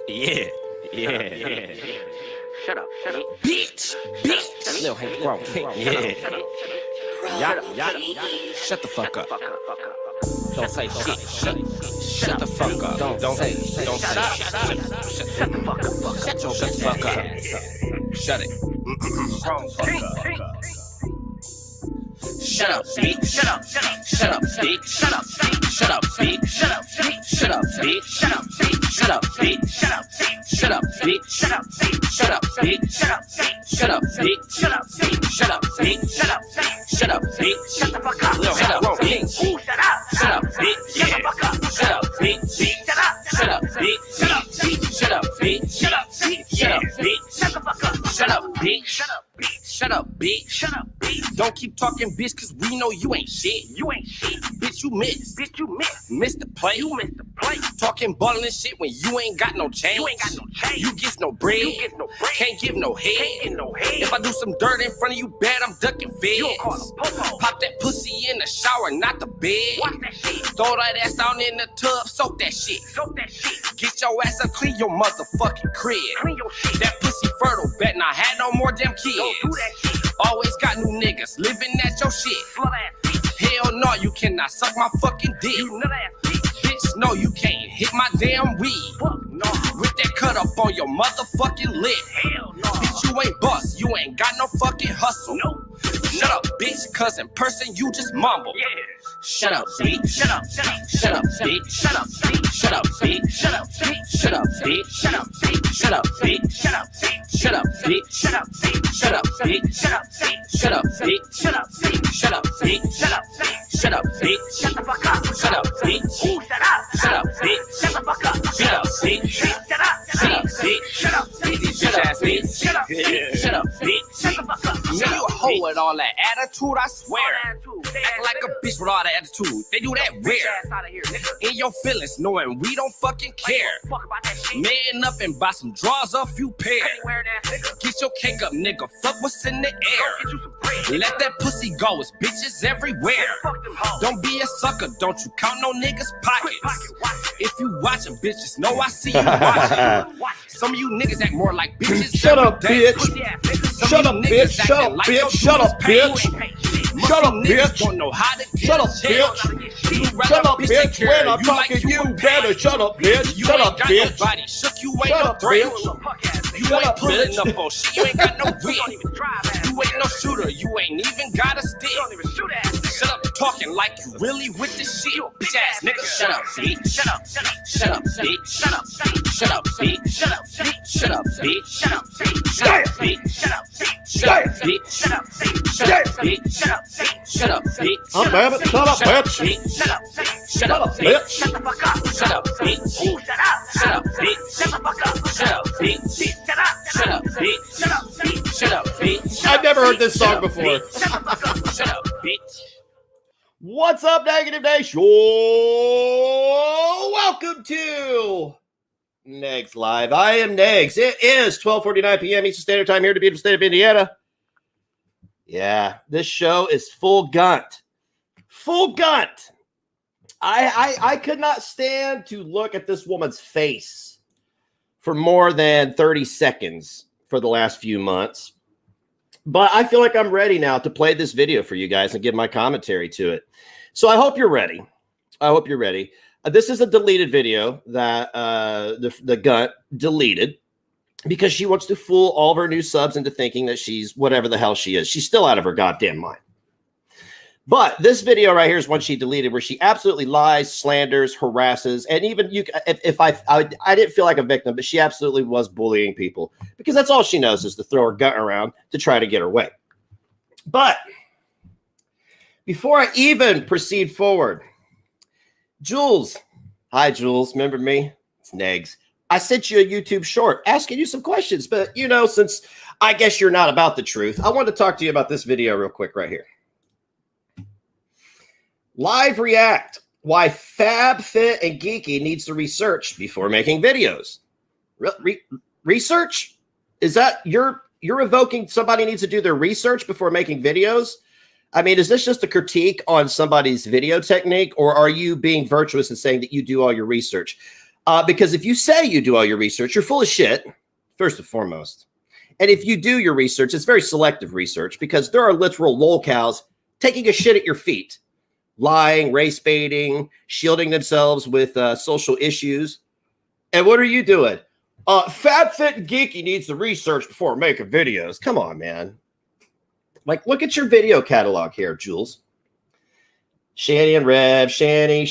Yeah. Shut up. Bitch. Little Hank Brown. Yeah. Shut the fuck up. Don't say shit. Shut the fuck up. Don't say shit. Shut the fuck up. Shut it. Shut up, bitch. Shut up, bitch. Shut up, bitch. Shut up, bitch. Shut up, bitch. Shut up, bitch. Shut up, bitch. Shut up, bitch. Shut up, bitch. Shut up, bitch. Shut up, bitch. Shut up, bitch. Shut up, bitch. Shut up, bitch. Shut up, bitch. Shut up, bitch. Shut up, bitch. Shut up, bitch. Shut up, bitch. Shut the fuck up. Shut up, bitch. Shut up. Shut up, bitch. Shut the fuck up. Shut up, bitch. Shut up. Shut up, bitch. Shut up, bitch. Shut up, bitch. Shut up, bitch. Shut up, bitch. Shut the fuck up. Shut up, bitch. Shut up, bitch. Shut up, bitch. Shut up, bitch. Don't keep talking, bitch, cause we know you ain't shit. You ain't shit. Bitch, you miss. Bitch, you miss. Missed the play. You missed the play. Talking ballin' and shit when you ain't got no change. You ain't got no change. You get no bread. You get no bread. Can't give no head. Can't get no head. If I do some dirt in front of you bad, I'm ducking feds. You call a popo. Pop that pussy in the shower, not the bed. Watch that shit. Throw that ass down in the tub, soak that shit. Soak that shit. Get your ass up, clean your motherfucking crib. Clean your shit. That pussy fertile, bet not had no more damn kids. Don't do that shit. Always got new niggas living at your shit. Slut ass bitch. Hell no, you cannot suck my fucking dick. You nut ass bitch. Bitch, no, you can't hit my damn weed. Fuck no. With that cut up on your motherfucking lip. Hell no. Bitch, you ain't bust. You ain't got no fucking hustle. No. Shut up, bitch, cause in person you just mumble. Yeah. Shut up, bitch. Shut up, shut up, shut up, bitch. Shut up, bitch. Shut up, bitch. Shut up, bitch. Shut up, bitch. Shut up, bitch. Shut up, bitch. Shut up, bitch. Shut up, bitch. Shut up, bitch. Shut up, bitch. Shut up, bitch. Shut up, bitch. Shut up, bitch. Shut up, bitch. Shut up, bitch. Shut up, bitch. Shut the fuck up. Shut up, bitch. Shut up. Shut up, bitch. Shut the fuck up. Shut up, bitch. Shut up. Shut up, bitch. Shut up, bitch. Shut up, bitch. Shut up, bitch. Shut up, bitch. Shut the fuck up. Man, you a hoe with all that attitude, I swear. Act like a bitch with all that attitude. They do that where? In your feelings, knowing we don't fucking care. Man up and buy some drawers, a few pairs. Get your cake up, nigga. Fuck what's in the air. Let that pussy go, it's bitches everywhere. Don't be a sucker, don't you count no niggas' pockets. If you watching bitches, know I see you watching. Some of you niggas act more like bitches. Shut up, bitch. Shut up, bitch. Shut up, bitch. Shut up, bitch. Shut up, bitch. Shut up, bitch. Shut up, bitch. When I'm talking, you better shut up, bitch. Shut up, bitch. Shook you ain't Shut no up, threat. bitch. You ain't pulling up on shit. You ain't got no wit. You ain't no shooter. You ain't even got a stick. Shut up talking like you really with the shit. Bitch ass nigga. Shut up, bitch. Shut up, shut up, shut up, bitch. Shut up, shut up, bitch. Shut up, shut up, bitch. Shut up, shut up, bitch. Shut up, shut up, bitch. Shut up, shut up, bitch. Shut up, shut up, bitch. I'm damn it. Shut up, bitch. Shut up, shut up, bitch. Shut the fuck up. Shut up, bitch. Shut up, shut up, bitch. Shut the fuck up. Shut up, bitch. Shut up, shut up, bitch. Shut up, shut up, bitch. I've never heard this song before. Shut the fuck up. Shut up, bitch. What's up, Negative Nation? Welcome to Negs Live. I am Negs. It is 12:49 p.m. Eastern Standard Time here in the beautiful state of Indiana. Yeah, this show is full gunt. Full gunt. I could not stand to look at this woman's face for more than 30 seconds for the last few months. But I feel like I'm ready now to play this video for you guys and give my commentary to it. So I hope you're ready. I hope you're ready. This is a deleted video that the Gunt deleted because she wants to fool all of her new subs into thinking that she's whatever the hell she is. She's still out of her goddamn mind. But this video right here is one she deleted where she absolutely lies, slanders, harasses, and even you. If I didn't feel like a victim, but she absolutely was bullying people because that's all she knows is to throw her gut around to try to get her way. But before I even proceed forward, Jules, hi Jules, remember me? It's Negs. I sent you a YouTube short asking you some questions, but you know, since I guess you're not about the truth, I wanted to talk to you about this video real quick right here. Live React, why Fab, Fit, and Geeky needs to research before making videos. Research? Is that you're evoking somebody needs to do their research before making videos? I mean, is this just a critique on somebody's video technique, or are you being virtuous and saying that you do all your research? Because if you say you do all your research, you're full of shit, first and foremost. And if you do your research, it's very selective research because there are literal lolcows taking a shit at your feet, lying, race baiting, shielding themselves with social issues. And what are you doing? Fat, Fit, and Geeky needs the research before making videos. Come on, man. Like, look at your video catalog here, Jules. Shanny and Rev, Shanny,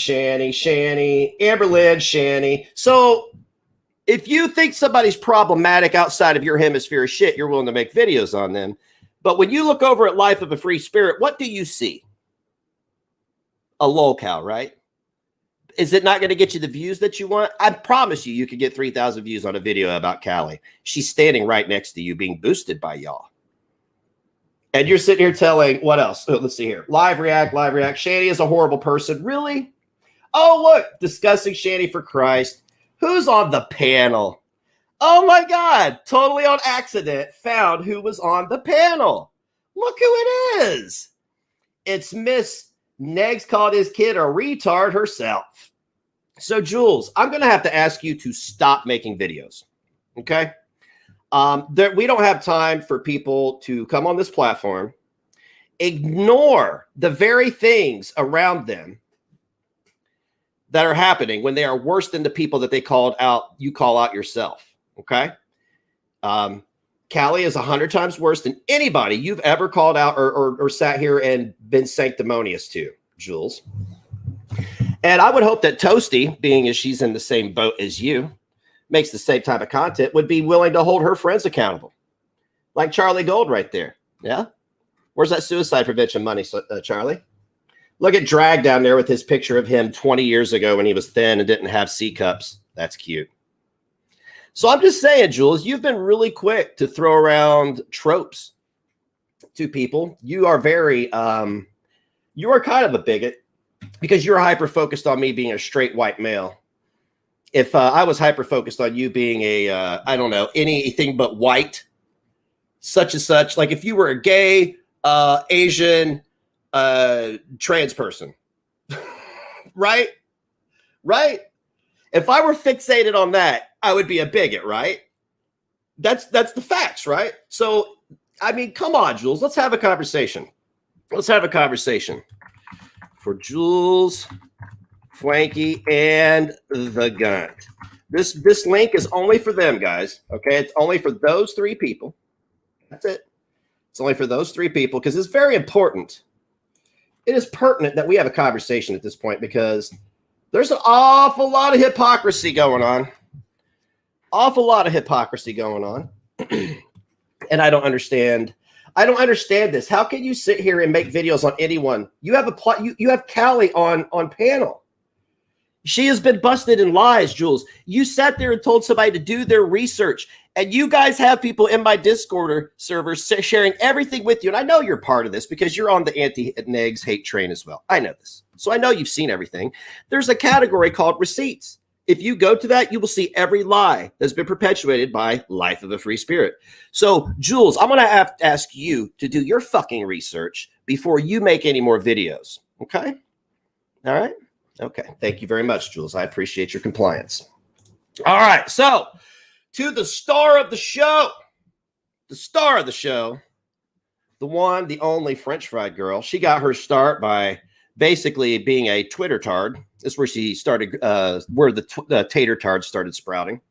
Amberlynn, Shanny. So if you think somebody's problematic outside of your hemisphere of shit, you're willing to make videos on them. But when you look over at Life of a Free Spirit, what do you see? A lolcow, right? Is it not going to get you the views that you want? I promise you could get 3,000 views on a video about Callie. She's standing right next to you being boosted by y'all. And you're sitting here telling, what else? Oh, let's see here. Live react. Shanny is a horrible person. Really? Oh, look. Discussing Shanny for Christ. Who's on the panel? Oh, my God. Totally on accident found who was on the panel. Look who it is. It's Miss Negs called his kid a retard herself. So, Jules, I'm going to have to ask you to stop making videos. Okay? We don't have time for people to come on this platform, ignore the very things around them that are happening when they are worse than the people that they called out. You call out yourself. Okay. Callie is 100 times worse than anybody you've ever called out or sat here and been sanctimonious to, Jules. And I would hope that Toasty, being as she's in the same boat as you, makes the same type of content, would be willing to hold her friends accountable. Like Charlie Gold right there. Yeah. Where's that suicide prevention money, Charlie? Look at Drag down there with his picture of him 20 years ago when he was thin and didn't have C cups. That's cute. So I'm just saying, Jules, you've been really quick to throw around tropes to people. You are very, you are kind of a bigot because you're hyper-focused on me being a straight white male. If I was hyper-focused on you being a, I don't know, anything but white, such and such, like if you were a gay, Asian, trans person, right? Right? If I were fixated on that, I would be a bigot, right? That's the facts, right? So, I mean, come on, Jules, let's have a conversation. Let's have a conversation. For Jules, Flanky, and the Gunt. This link is only for them, guys. Okay, it's only for those three people. That's it. It's only for those three people because it's very important. It is pertinent that we have a conversation at this point because there's an awful lot of hypocrisy going on. Awful lot of hypocrisy going on. And I don't understand. I don't understand this. How can you sit here and make videos on anyone? You have you have Callie on panel. She has been busted in lies, Jules. You sat there and told somebody to do their research, and you guys have people in my Discord server sharing everything with you. And I know you're part of this because you're on the anti-Negs hate train as well. I know this. So I know you've seen everything. There's a category called receipts. If you go to that, you will see every lie that's been perpetuated by Life of a Free Spirit. So, Jules, I'm going to have to ask you to do your fucking research before you make any more videos. Okay? All right? Okay. Thank you very much, Jules. I appreciate your compliance. All right. So, to the star of the show, the one, the only French fried girl. She got her start by basically being a Twitter tard. That's where she started, where the tater tard started sprouting.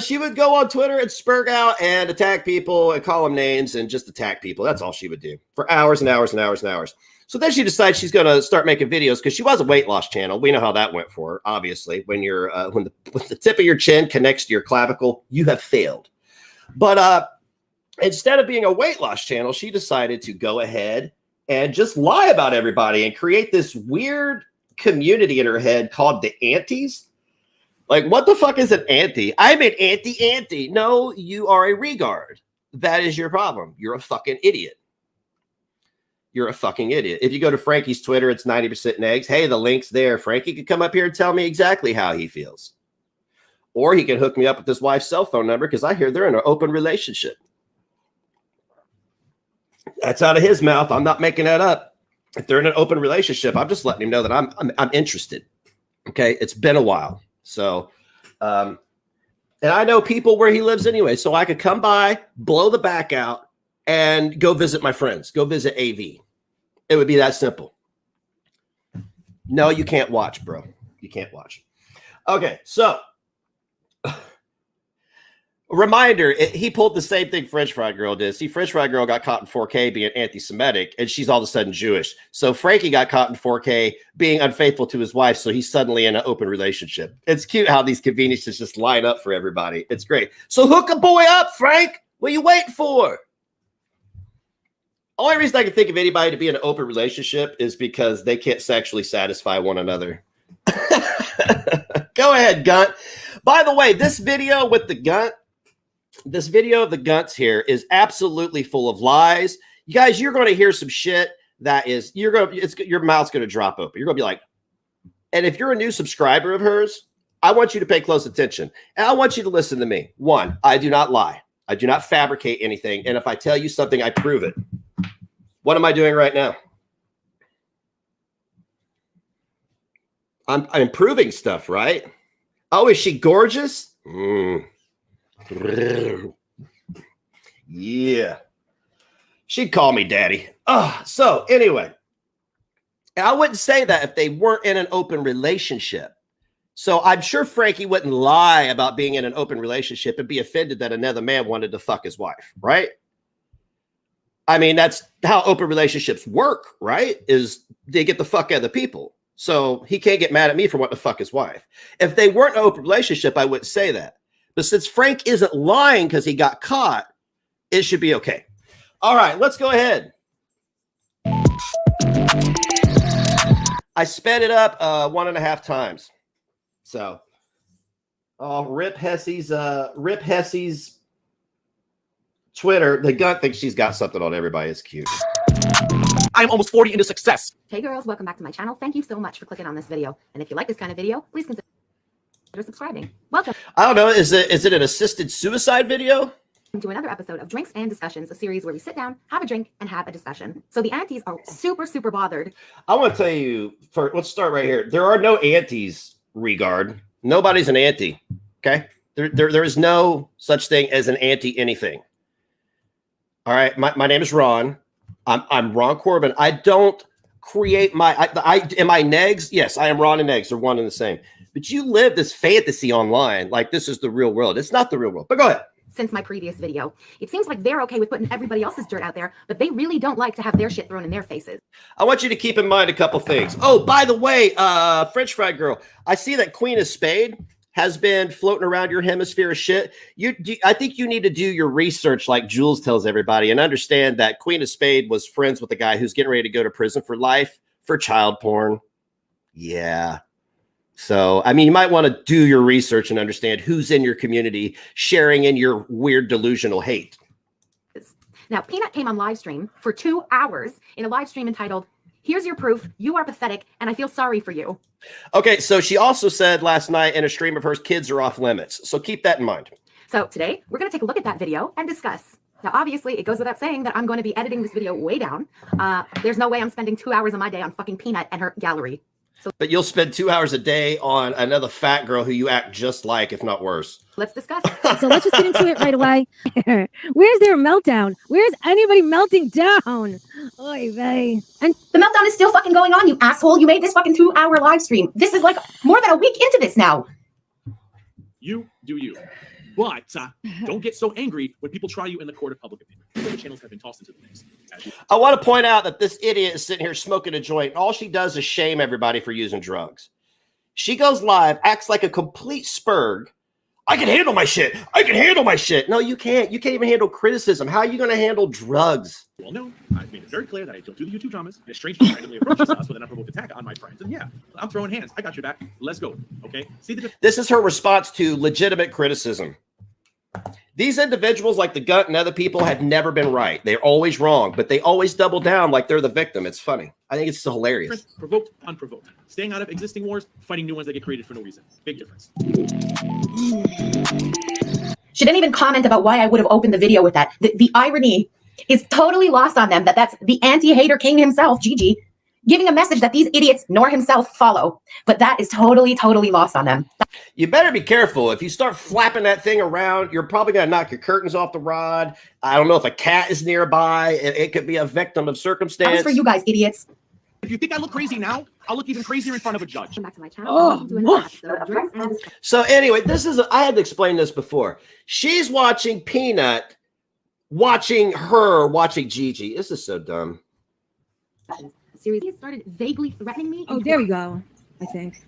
She would go on Twitter and spurg out and attack people and call them names and just attack people. That's all she would do for hours and hours and hours and hours. So then she decides she's going to start making videos because she was a weight loss channel. We know how that went for her. Obviously, when you're when the tip of your chin connects to your clavicle, you have failed. But instead of being a weight loss channel, she decided to go ahead and just lie about everybody and create this weird community in her head called the Antis. Like, what the fuck is an anti? I'm an anti-anti. No, you are a regard. That is your problem. You're a fucking idiot. You're a fucking idiot. If you go to Frankie's Twitter, it's 90% Negs. Hey, the link's there. Frankie could come up here and tell me exactly how he feels. Or he can hook me up with his wife's cell phone number because I hear they're in an open relationship. That's out of his mouth. I'm not making that up. If they're in an open relationship, I'm just letting him know that I'm interested. Okay, it's been a while. So, and I know people where he lives anyway, so I could come by, blow the back out, and go visit my friends. Go visit AV. It would be that simple. No, you can't watch, bro. You can't watch. Okay, so reminder, he pulled the same thing French Fry Girl did. See, French Fry Girl got caught in 4K being anti-Semitic, and she's all of a sudden Jewish. So Frankie got caught in 4K being unfaithful to his wife, so he's suddenly in an open relationship. It's cute how these conveniences just line up for everybody. It's great. So hook a boy up, Frank. What are you waiting for? Only reason I can think of anybody to be in an open relationship is because they can't sexually satisfy one another. Go ahead, Gunt. By the way, this video with the Gunt, this video of the Gunts here is absolutely full of lies. You guys, you're going to hear some shit that is, your mouth's going to drop open. You're going to be like, and if you're a new subscriber of hers, I want you to pay close attention. And I want you to listen to me. One, I do not lie. I do not fabricate anything. And if I tell you something, I prove it. What am I doing right now? I'm proving stuff, right? Oh, is she gorgeous? Yeah. She'd call me daddy. So anyway, I wouldn't say that if they weren't in an open relationship. So I'm sure Frankie wouldn't lie about being in an open relationship and be offended that another man wanted to fuck his wife, right? I mean, that's how open relationships work, right? Is they get the fuck out of the people. So he can't get mad at me for wanting to fuck his wife. If they weren't in an open relationship, I wouldn't say that. But since Frank isn't lying because he got caught, it should be okay. All right, let's go ahead. I sped it up 1.5 times. So, rip Hesse's Twitter. The Gunt thinks she's got something on everybody. It's cute. I'm almost 40 into success. Hey girls, welcome back to my channel. Thank you so much for clicking on this video. And if you like this kind of video, please consider subscribing. Welcome. I don't know. Is it an assisted suicide video? To another episode of Drinks and Discussions, a series where we sit down, have a drink, and have a discussion. So the aunties are super, super bothered. I want to tell you, let's start right here. There are no aunties, Regard. Nobody's an auntie, okay? There is no such thing as an auntie anything. All right, my name is Ron. I'm Ron Corbin. I don't create am I Negs? Yes, I am Ron and Negs. They're one and the same. But you live this fantasy online like this is the real world. It's not the real world. But go ahead. Since my previous video, it seems like they're okay with putting everybody else's dirt out there, but they really don't like to have their shit thrown in their faces. I want you to keep in mind a couple things. Oh, by the way, French Fry Girl, I see that Queen of Spade has been floating around your hemisphere of shit. I think you need to do your research like Jules tells everybody and understand that Queen of Spade was friends with a guy who's getting ready to go to prison for life for child porn. Yeah. So, I mean, you might want to do your research and understand who's in your community sharing in your weird delusional hate. Now, Peanut came on live stream for 2 hours in a live stream entitled, "Here's your proof. You are pathetic, and I feel sorry for you." Okay, so she also said last night in a stream of hers, kids are off limits. So keep that in mind. So today, we're going to take a look at that video and discuss. Now, obviously, it goes without saying that I'm going to be editing this video way down. There's no way I'm spending 2 hours of my day on fucking Peanut and her gallery. But you'll spend 2 hours a day on another fat girl who you act just like, if not worse. Let's discuss. So let's just get into it right away. Where's their meltdown? Where's anybody melting down? Oy vey. And the meltdown is still fucking going on, you asshole. You made this fucking 2-hour live stream. This is like more than a week into this now. You do you. But don't get so angry when people try you in the court of public opinion. The channels have been tossed into the mix. I want to point out that this idiot is sitting here smoking a joint. All she does is shame everybody for using drugs. She goes live, acts like a complete spurg. I can handle my shit. I can handle my shit. No, you can't. You can't even handle criticism. How are you going to handle drugs? Well, no, I've made it very clear that I don't do the YouTube dramas. And a stranger randomly approaches us with an unprovoked attack on my friends. And yeah, I'm throwing hands. I got your back. Let's go. Okay? See the This is her response to legitimate criticism. These individuals, like the Gunt and other people, have never been right. They're always wrong, but they always double down like they're the victim. It's funny. I think it's so hilarious. Provoked, unprovoked. Staying out of existing wars, fighting new ones that get created for no reason. Big difference. She didn't even comment about why I would have opened the video with that. The irony is totally lost on them that's the anti-hater king himself, Gigi, giving a message that these idiots nor himself follow. But that is totally, totally lost on them. You better be careful. If you start flapping that thing around, you're probably going to knock your curtains off the rod. I don't know if a cat is nearby. It could be a victim of That circumstance. was for you guys, idiots. If you think I look crazy now, I'll look even crazier in front of a judge. Come back to my channel. So anyway, I had to explain this before. She's watching Peanut, watching Gigi. This is so dumb. Series started vaguely threatening me. Oh, there we go. I think.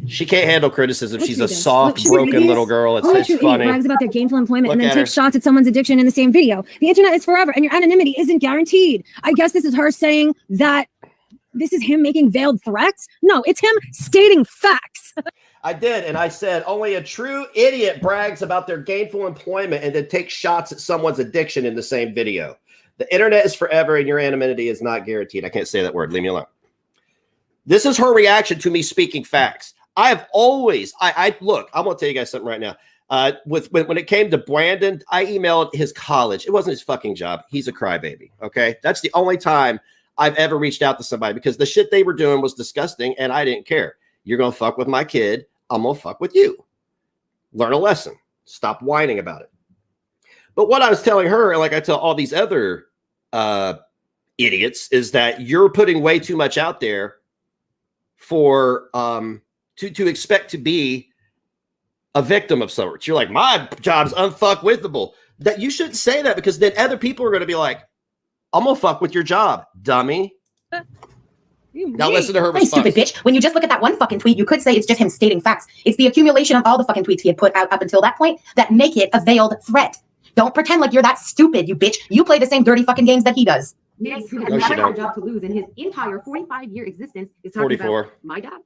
She can't handle criticism. Let's She's see a this. soft, Look, should we read broken these? little girl. It's True funny. brags about their gainful employment Look and then at takes her. shots at someone's addiction in the same video. The internet is forever, and your anonymity isn't guaranteed. I guess this is her saying that this is him making veiled threats. No, it's him stating facts. I did, and I said only a true idiot brags about their gainful employment and then takes shots at someone's addiction in the same video. The internet is forever, and your anonymity is not guaranteed. I can't say that word. Leave me alone. This is her reaction to me speaking facts. I have always, look, I want to tell you guys something right now. When it came to Brandon, I emailed his college. It wasn't his fucking job. He's a crybaby. Okay. That's the only time I've ever reached out to somebody because the shit they were doing was disgusting and I didn't care. You're going to fuck with my kid. I'm going to fuck with you. Learn a lesson. Stop whining about it. But what I was telling her, like I tell all these other idiots, is that you're putting way too much out there for to expect to be a victim of sorts. You're like, my job's unfuckwithable. That you shouldn't say that because then other people are going to be like, I'm gonna fuck with your job, dummy. Now listen to her Hey, response. stupid bitch. When you just look at that one fucking tweet, you could say it's just him stating facts. It's the accumulation of all the fucking tweets he had put out up until that point that make it a veiled threat. Don't pretend like you're that stupid, you bitch. You play the same dirty fucking games that he does. Niggas who No, has she never had don't. a job to lose in his entire 45-year existence is talking 44. about my job.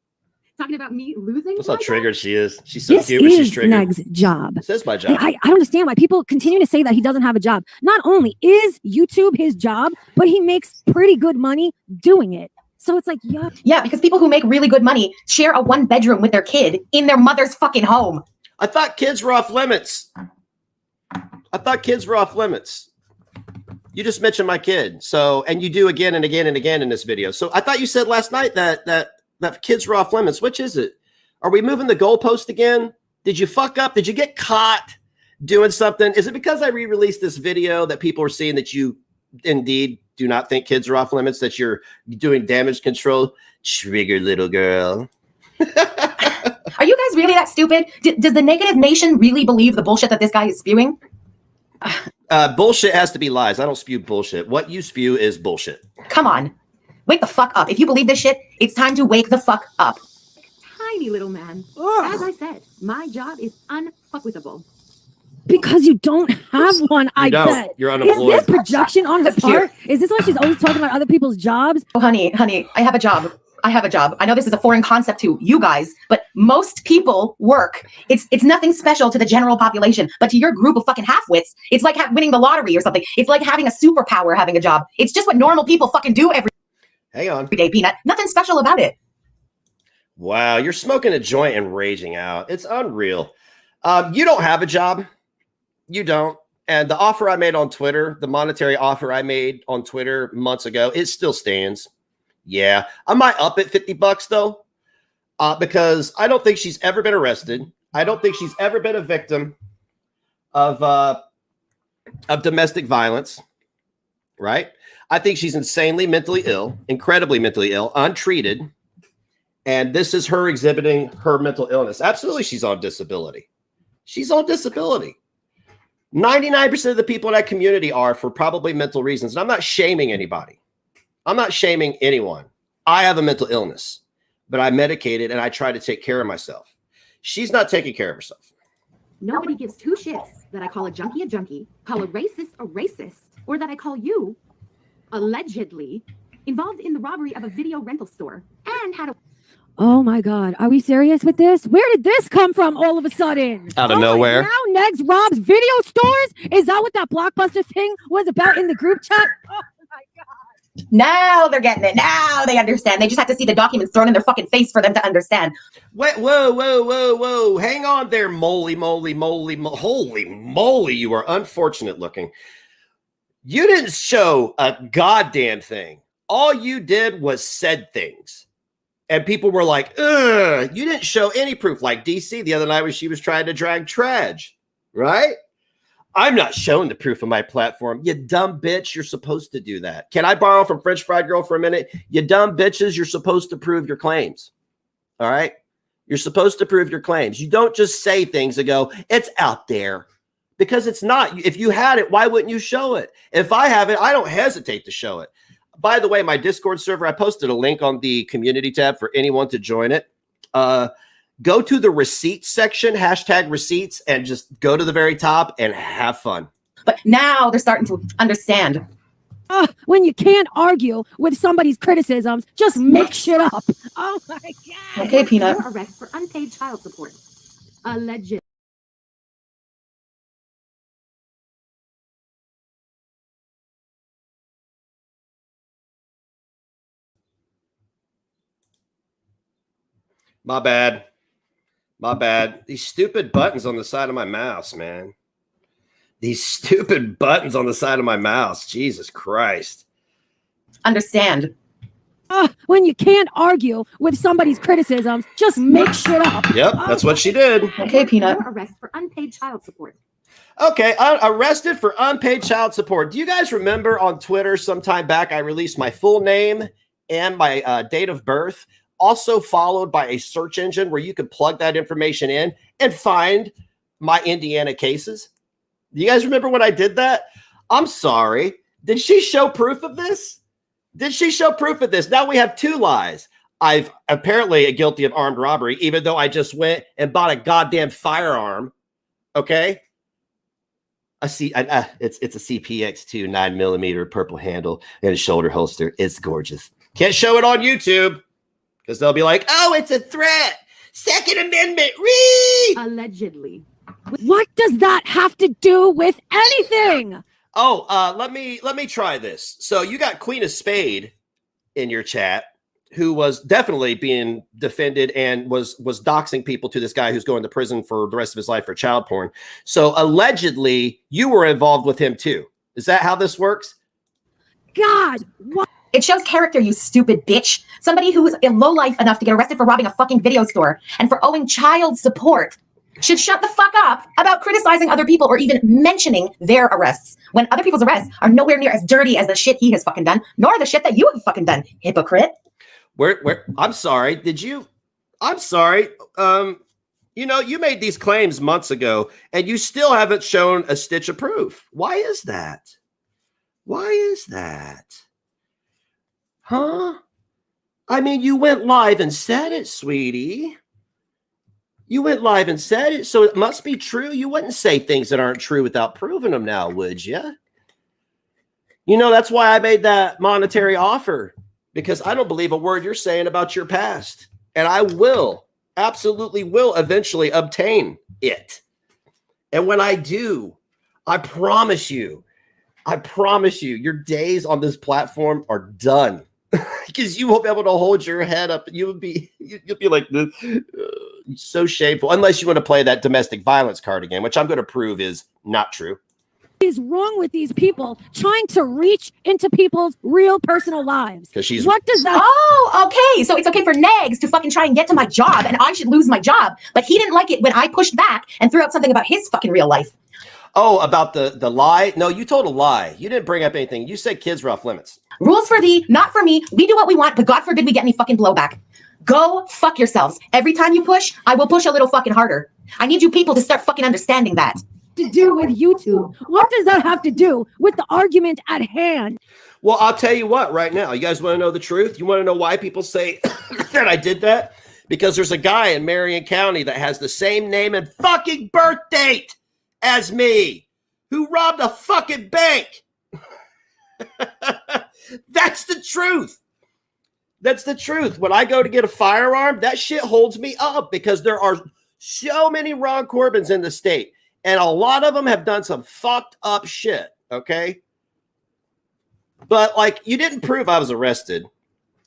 Talking about me losing. That's how my job? triggered she is. She's so This cute, but she's is triggered. Neg's job. It says my And job. I don't understand why people continue to say that he doesn't have a job. Not only is YouTube his job, but he makes pretty good money doing it. So it's like, yeah. Yeah, because people who make really good money share a one bedroom with their kid in their mother's fucking home. I thought kids were off limits. You just mentioned my kid. So, and you do again and again and again in this video. So I thought you said last night that kids were off limits. Which is it? Are we moving the goalpost again? Did you fuck up? Did you get caught doing something? Is it because I re-released this video that people are seeing that you indeed do not think kids are off limits, that you're doing damage control? Trigger, little girl. Are you guys really that stupid? Does the negative nation really believe the bullshit that this guy is spewing? Bullshit has to be lies. I don't spew bullshit. What you spew is bullshit. Come on. Wake the fuck up. If you believe this shit, it's time to wake the fuck up. Tiny little man. Ugh. As I said, my job is unfuckwithable. Because you don't have one, I don't. bet. You're Is unemployed. this projection on her part? Is this why she's always talking about other people's jobs? Oh, honey, I have a job. I know this is a foreign concept to you guys, but most people work. It's nothing special to the general population, but to your group of fucking halfwits, it's like winning the lottery or something. It's like having a superpower, having a job. It's just what normal people fucking do every Hang on. day, Peanut. Nothing special about it. Wow, you're smoking a joint and raging out. It's unreal. You don't have a job. You don't. And the offer I made on Twitter, the monetary offer I made on Twitter months ago, it still stands. Yeah. I might up it $50 though, because I don't think she's ever been arrested. I don't think she's ever been a victim of domestic violence, right? I think she's insanely mentally ill, incredibly mentally ill, untreated. And this is her exhibiting her mental illness. Absolutely, she's on disability. She's on disability. 99% of the people in that community are for probably mental reasons. And I'm not shaming anybody. I'm not shaming anyone. I have a mental illness, but I medicate it and I try to take care of myself. She's not taking care of herself. Nobody gives two shits that I call a junkie, call a racist, or that I call you, allegedly, involved in the robbery of a video rental store and had a... Oh my God. Are we serious with this? Where did this come from all of a sudden? Out of nowhere. Now Negs robs video stores? Is that what that Blockbuster thing was about in the group chat? Oh my God. Now they're getting it. Now they understand. They just have to see the documents thrown in their fucking face for them to understand. Wait, whoa. Hang on there, moly. Holy moly, you are unfortunate looking. You didn't show a goddamn thing All you did was said things. And people were like, ugh, you didn't show any proof, like DC the other night when she was trying to drag Traj, right? I'm not showing the proof of my platform. You dumb bitch, you're supposed to do that. Can I borrow from French Fried Girl for a minute? You dumb bitches, you're supposed to prove your claims. All right? You're supposed to prove your claims. You don't just say things and go, it's out there. Because it's not. If you had it, why wouldn't you show it? If I have it, I don't hesitate to show it. By the way, my Discord server, I posted a link on the community tab for anyone to join it. Go to the receipts section, hashtag receipts, and just go to the very top and have fun. But now they're starting to understand. When you can't argue with somebody's criticisms, just make shit up. Oh my God. Okay, Peanut. Arrest for unpaid child support. Alleged. My bad. My bad. These stupid buttons on the side of my mouse, man. These stupid buttons on the side of my mouse. Jesus Christ. Understand. When you can't argue with somebody's criticisms, just make shit up. Yep, that's what she did. Okay, Peanut. Arrest for unpaid child support. Okay, arrested for unpaid child support. Do you guys remember on Twitter sometime back I released my full name and my date of birth, also followed by a search engine where you could plug that information in and find my Indiana cases? Do you guys remember when I did that? I'm sorry. Did she show proof of this? Did she show proof of this? Now we have two lies. I've apparently guilty of armed robbery, even though I just went and bought a goddamn firearm. Okay. It's a CPX2 9mm purple handle and a shoulder holster. It's gorgeous. Can't show it on YouTube because they'll be like, oh, it's a threat. Second Amendment. Allegedly. What does that have to do with anything? Oh, let me try this. So you got Queen of Spade in your chat, who was definitely being defended and was doxing people to this guy who's going to prison for the rest of his life for child porn. So allegedly, you were involved with him too. Is that how this works? God, what? It shows character, you stupid bitch. Somebody who is low life enough to get arrested for robbing a fucking video store and for owing child support should shut the fuck up about criticizing other people or even mentioning their arrests when other people's arrests are nowhere near as dirty as the shit he has fucking done, nor the shit that you have fucking done, hypocrite. Where I'm sorry. I'm sorry. You made these claims months ago and you still haven't shown a stitch of proof. Why is that? Why is that? Huh? I mean, you went live and said it, sweetie. You went live and said it, so it must be true. You wouldn't say things that aren't true without proving them now, would you? You know, that's why I made that monetary offer, because I don't believe a word you're saying about your past. And I will, absolutely will eventually obtain it. And when I do, I promise you, your days on this platform are done. Because you won't be able to hold your head up. You'll be like this. So shameful, unless you want to play that domestic violence card again, which I'm going to prove is not true. What is wrong with these people trying to reach into people's real personal lives? What does that? Oh, okay. So it's okay for Negs to fucking try and get to my job and I should lose my job. But he didn't like it when I pushed back and threw out something about his fucking real life. Oh, about the lie? No, you told a lie. You didn't bring up anything. You said kids were off limits. Rules for thee, not for me. We do what we want, but God forbid we get any fucking blowback. Go fuck yourselves. Every time you push, I will push a little fucking harder. I need you people to start fucking understanding that. To do with YouTube? What does that have to do with the argument at hand? Well, I'll tell you what right now. You guys want to know the truth? You want to know why people say that I did that? Because there's a guy in Marion County that has the same name and fucking birth date as me who robbed a fucking bank. That's the truth. That's the truth. When I go to get a firearm, that shit holds me up because there are so many Ron Corbins in the state. And a lot of them have done some fucked up shit. Okay. But like, you didn't prove I was arrested.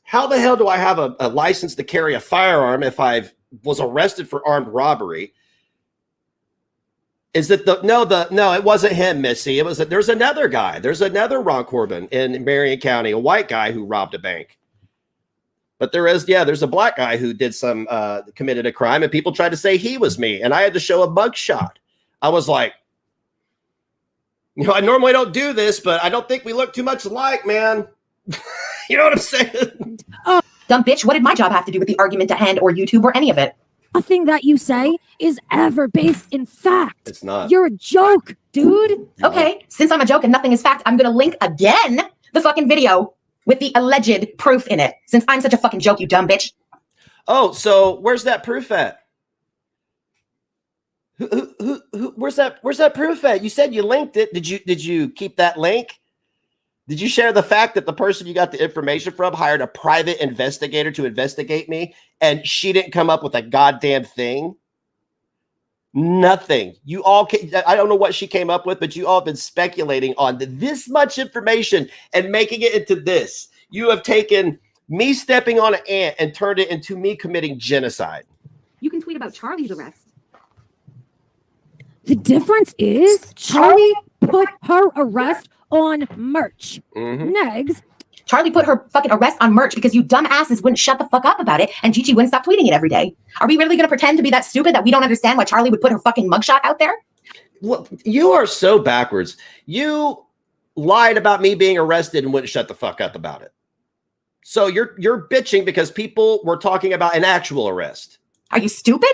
How the hell do I have a license to carry a firearm if I was arrested for armed robbery? Is it no, it wasn't him, Missy. There's another guy. There's another Ron Corbin in Marion County, a white guy who robbed a bank. But there's a black guy who did committed a crime, and people tried to say he was me, and I had to show a mugshot. I was like, I normally don't do this, but I don't think we look too much alike, man. You know what I'm saying? Dumb bitch, what did my job have to do with the argument at hand or YouTube or any of it? Nothing that you say is ever based in fact. It's not. You're a joke, dude. Okay, since I'm a joke and nothing is fact, I'm gonna link again the fucking video with the alleged proof in it. Since I'm such a fucking joke, you dumb bitch. Oh, so where's that proof at? Where's that proof at? You said you linked it. Did you keep that link? Did you share the fact that the person you got the information from hired a private investigator to investigate me, and she didn't come up with a goddamn thing? Nothing. You all, I don't know what she came up with, but you all have been speculating on this much information and making it into this. You have taken me stepping on an ant and turned it into me committing genocide. You can tweet about Charlie's arrest. The difference is Charlie put her arrest on merch. Negs. Charlie put her fucking arrest on merch because you dumbasses wouldn't shut the fuck up about it, and Gigi wouldn't stop tweeting it every day. Are we really going to pretend to be that stupid that we don't understand why Charlie would put her fucking mugshot out there? Look, you are so backwards. You lied about me being arrested and wouldn't shut the fuck up about it. So you're bitching because people were talking about an actual arrest. Are you stupid?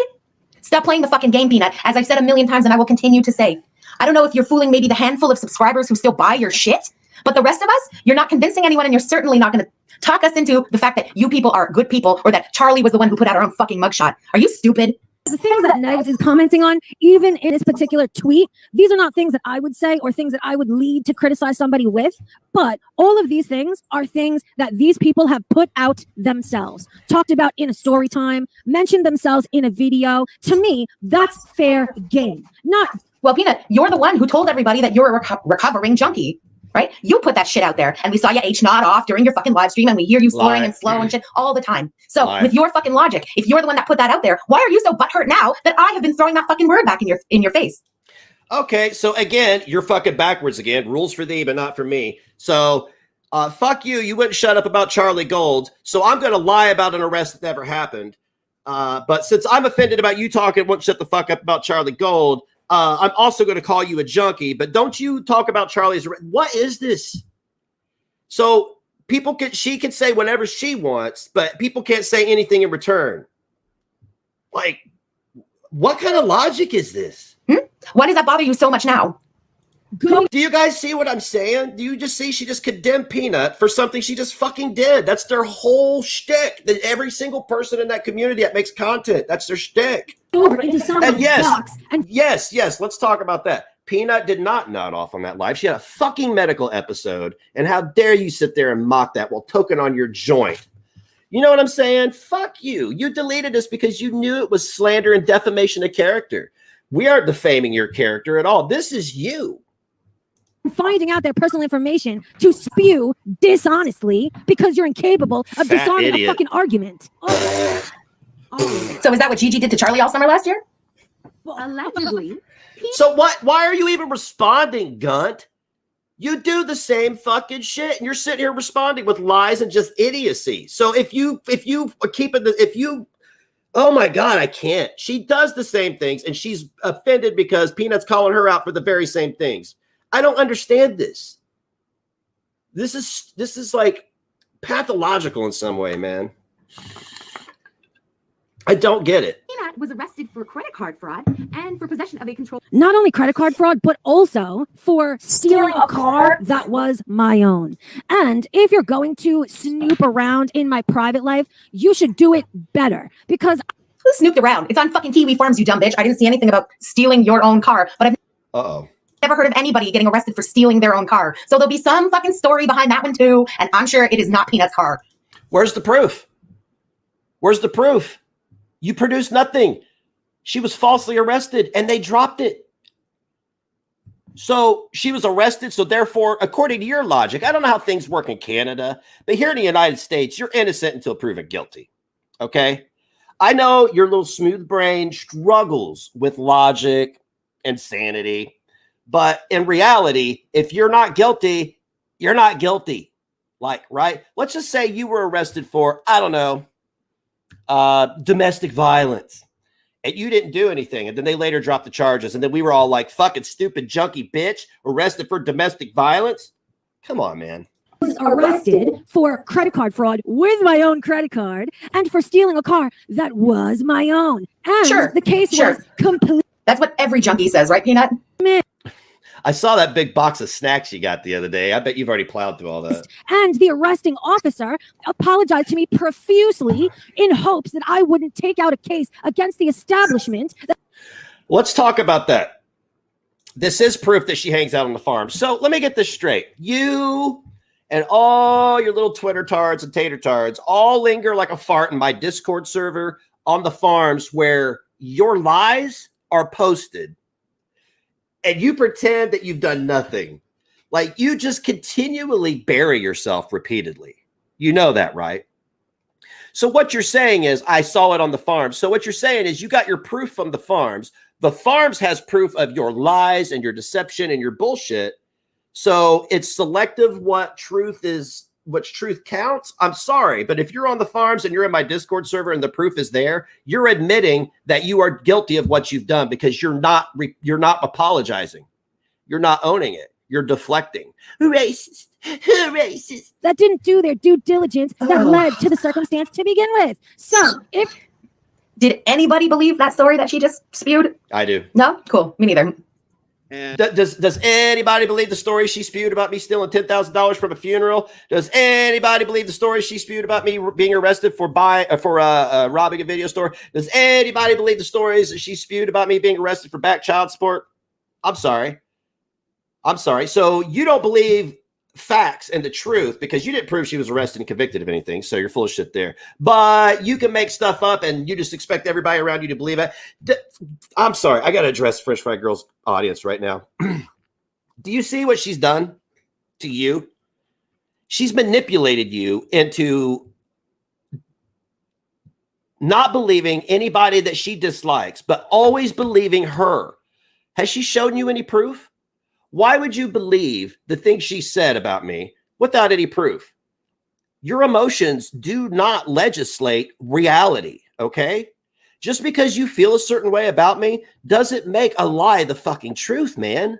Stop playing the fucking game, Peanut. As I've said a million times and I will continue to say. I don't know if you're fooling maybe the handful of subscribers who still buy your shit, but the rest of us, you're not convincing anyone, and you're certainly not going to talk us into the fact that you people are good people or that Charlie was the one who put out her own fucking mugshot. Are you stupid? The things that Negs is commenting on, even in this particular tweet, these are not things that I would say or things that I would lead to criticize somebody with. But all of these things are things that these people have put out themselves, talked about in a story time, mentioned themselves in a video. To me, that's fair game. Not. Well, Peanut, you're the one who told everybody that you're a recovering junkie, right? You put that shit out there, and we saw you H-nod off during your fucking live stream, and we hear you slurring and slow and shit all the time. So with your fucking logic, if you're the one that put that out there, why are you so butthurt now that I have been throwing that fucking word back in your face? Okay, so again, you're fucking backwards again. Rules for thee, but not for me. So fuck you. You wouldn't shut up about Charlie Gold, so I'm going to lie about an arrest that never happened. But since I'm offended about you talking, won't shut the fuck up about Charlie Gold, I'm also going to call you a junkie, but don't you talk about Charlie's. What is this? So she can say whatever she wants, but people can't say anything in return. Like, what kind of logic is this? Why does that bother you so much now? Do you guys see what I'm saying? Do you just see she just condemned Peanut for something she just fucking did? That's their whole shtick. That every single person in that community that makes content, that's their shtick. And yes, let's talk about that. Peanut did not nod off on that live. She had a fucking medical episode. And how dare you sit there and mock that while toking on your joint? You know what I'm saying? Fuck you. You deleted this because you knew it was slander and defamation of character. We aren't defaming your character at all. This is you. Finding out their personal information to spew dishonestly because you're incapable of disarming a fucking argument. So is that what Gigi did to Charlie all summer last year? Allegedly. So what? Why are you even responding, Gunt? You do the same fucking shit, and you're sitting here responding with lies and just idiocy. So if you are keeping oh my God, I can't. She does the same things, and she's offended because Peanut's calling her out for the very same things. I don't understand this. This is like pathological in some way, man. I don't get it. Peanut was arrested for credit card fraud and for possession of a controlled. Not only credit card fraud, but also for stealing a car that was my own. And if you're going to snoop around in my private life, you should do it better because. Who snooped around? It's on fucking Kiwi Farms, you dumb bitch. I didn't see anything about stealing your own car, but I've never heard of anybody getting arrested for stealing their own car. So there'll be some fucking story behind that one too, and I'm sure it is not Peanut's car. Where's the proof? Where's the proof? You produced nothing. She was falsely arrested and they dropped it. So she was arrested. So therefore, according to your logic, I don't know how things work in Canada, but here in the United States, you're innocent until proven guilty. Okay. I know your little smooth brain struggles with logic insanity. But in reality, if you're not guilty, you're not guilty. Like, right? Let's just say you were arrested for, I don't know, domestic violence. And you didn't do anything. And then they later dropped the charges. And then we were all like, fucking stupid junkie bitch, arrested for domestic violence. Come on, man. Was arrested for credit card fraud with my own credit card and for stealing a car that was my own. And Sure, the case sure. was complete. That's what every junkie says, right, Peanut? I saw that big box of snacks you got the other day. I bet you've already plowed through all that. And the arresting officer apologized to me profusely in hopes that I wouldn't take out a case against the establishment. Let's talk about that. This is proof that she hangs out on the farm. So let me get this straight. You and all your little Twitter tards and tater tards all linger like a fart in my Discord server on the farms where your lies are posted. And you pretend that you've done nothing. Like, you just continually bury yourself repeatedly. You know that, right? So what you're saying is, I saw it on the farm. So what you're saying is you got your proof from the farms. The farms has proof of your lies and your deception and your bullshit. So it's selective what truth is, which truth counts. I'm sorry, but if you're on the farms and you're in my Discord server and the proof is there, you're admitting that you are guilty of what you've done because you're not apologizing. You're not owning it. You're deflecting. Racist. Racist. That didn't do their due diligence that led to the circumstance to begin with. So if Did anybody believe that story that she just spewed? I do. No? Cool. Me neither. And Does anybody believe the story she spewed about me stealing $10,000 from a funeral? Does anybody believe the story she spewed about me being arrested for robbing a video store? Does anybody believe the stories that she spewed about me being arrested for back child support? I'm sorry. So you don't believe facts and the truth because you didn't prove she was arrested and convicted of anything. So you're full of shit there. But you can make stuff up and you just expect everybody around you to believe it. I'm sorry. I got to address Fresh Fried Girls audience right now. Do you see what she's done to you? She's manipulated you into not believing anybody that she dislikes, but always believing her. Has she shown you any proof? Why would you believe the things she said about me without any proof? Your emotions do not legislate reality, okay? Just because you feel a certain way about me doesn't make a lie the fucking truth, man.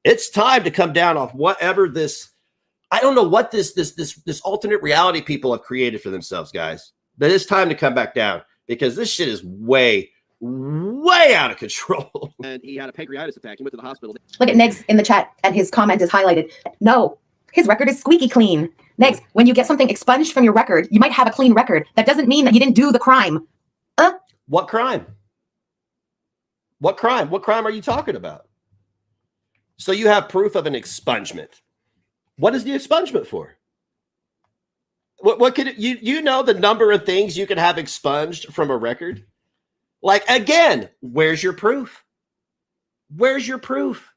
It's time to come down off whatever this, I don't know what this alternate reality people have created for themselves, guys. But it's time to come back down because this shit is way out of control. and he had a pancreatitis attack. He went to the hospital. Look at Negs in the chat and his comment is highlighted. No, his record is squeaky clean. Negs, when you get something expunged from your record, you might have a clean record. That doesn't mean that you didn't do the crime. What crime? What crime? What crime are you talking about? So you have proof of an expungement. What is the expungement for? What could you know the number of things you can have expunged from a record? Like, again, where's your proof? Where's your proof?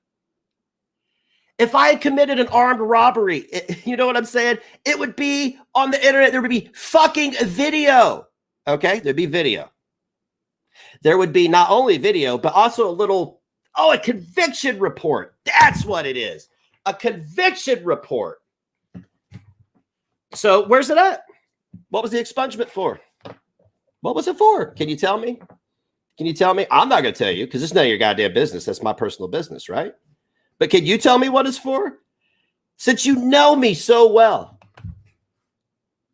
If I had committed an armed robbery, you know what I'm saying? It would be on the internet. There would be fucking video. Okay? There'd be video. There would be not only video, but also a conviction report. That's what it is. A conviction report. So where's it at? What was the expungement for? What was it for? Can you tell me? Can you tell me? I'm not going to tell you because it's none of your goddamn business. That's my personal business, right? But can you tell me what it's for? Since you know me so well.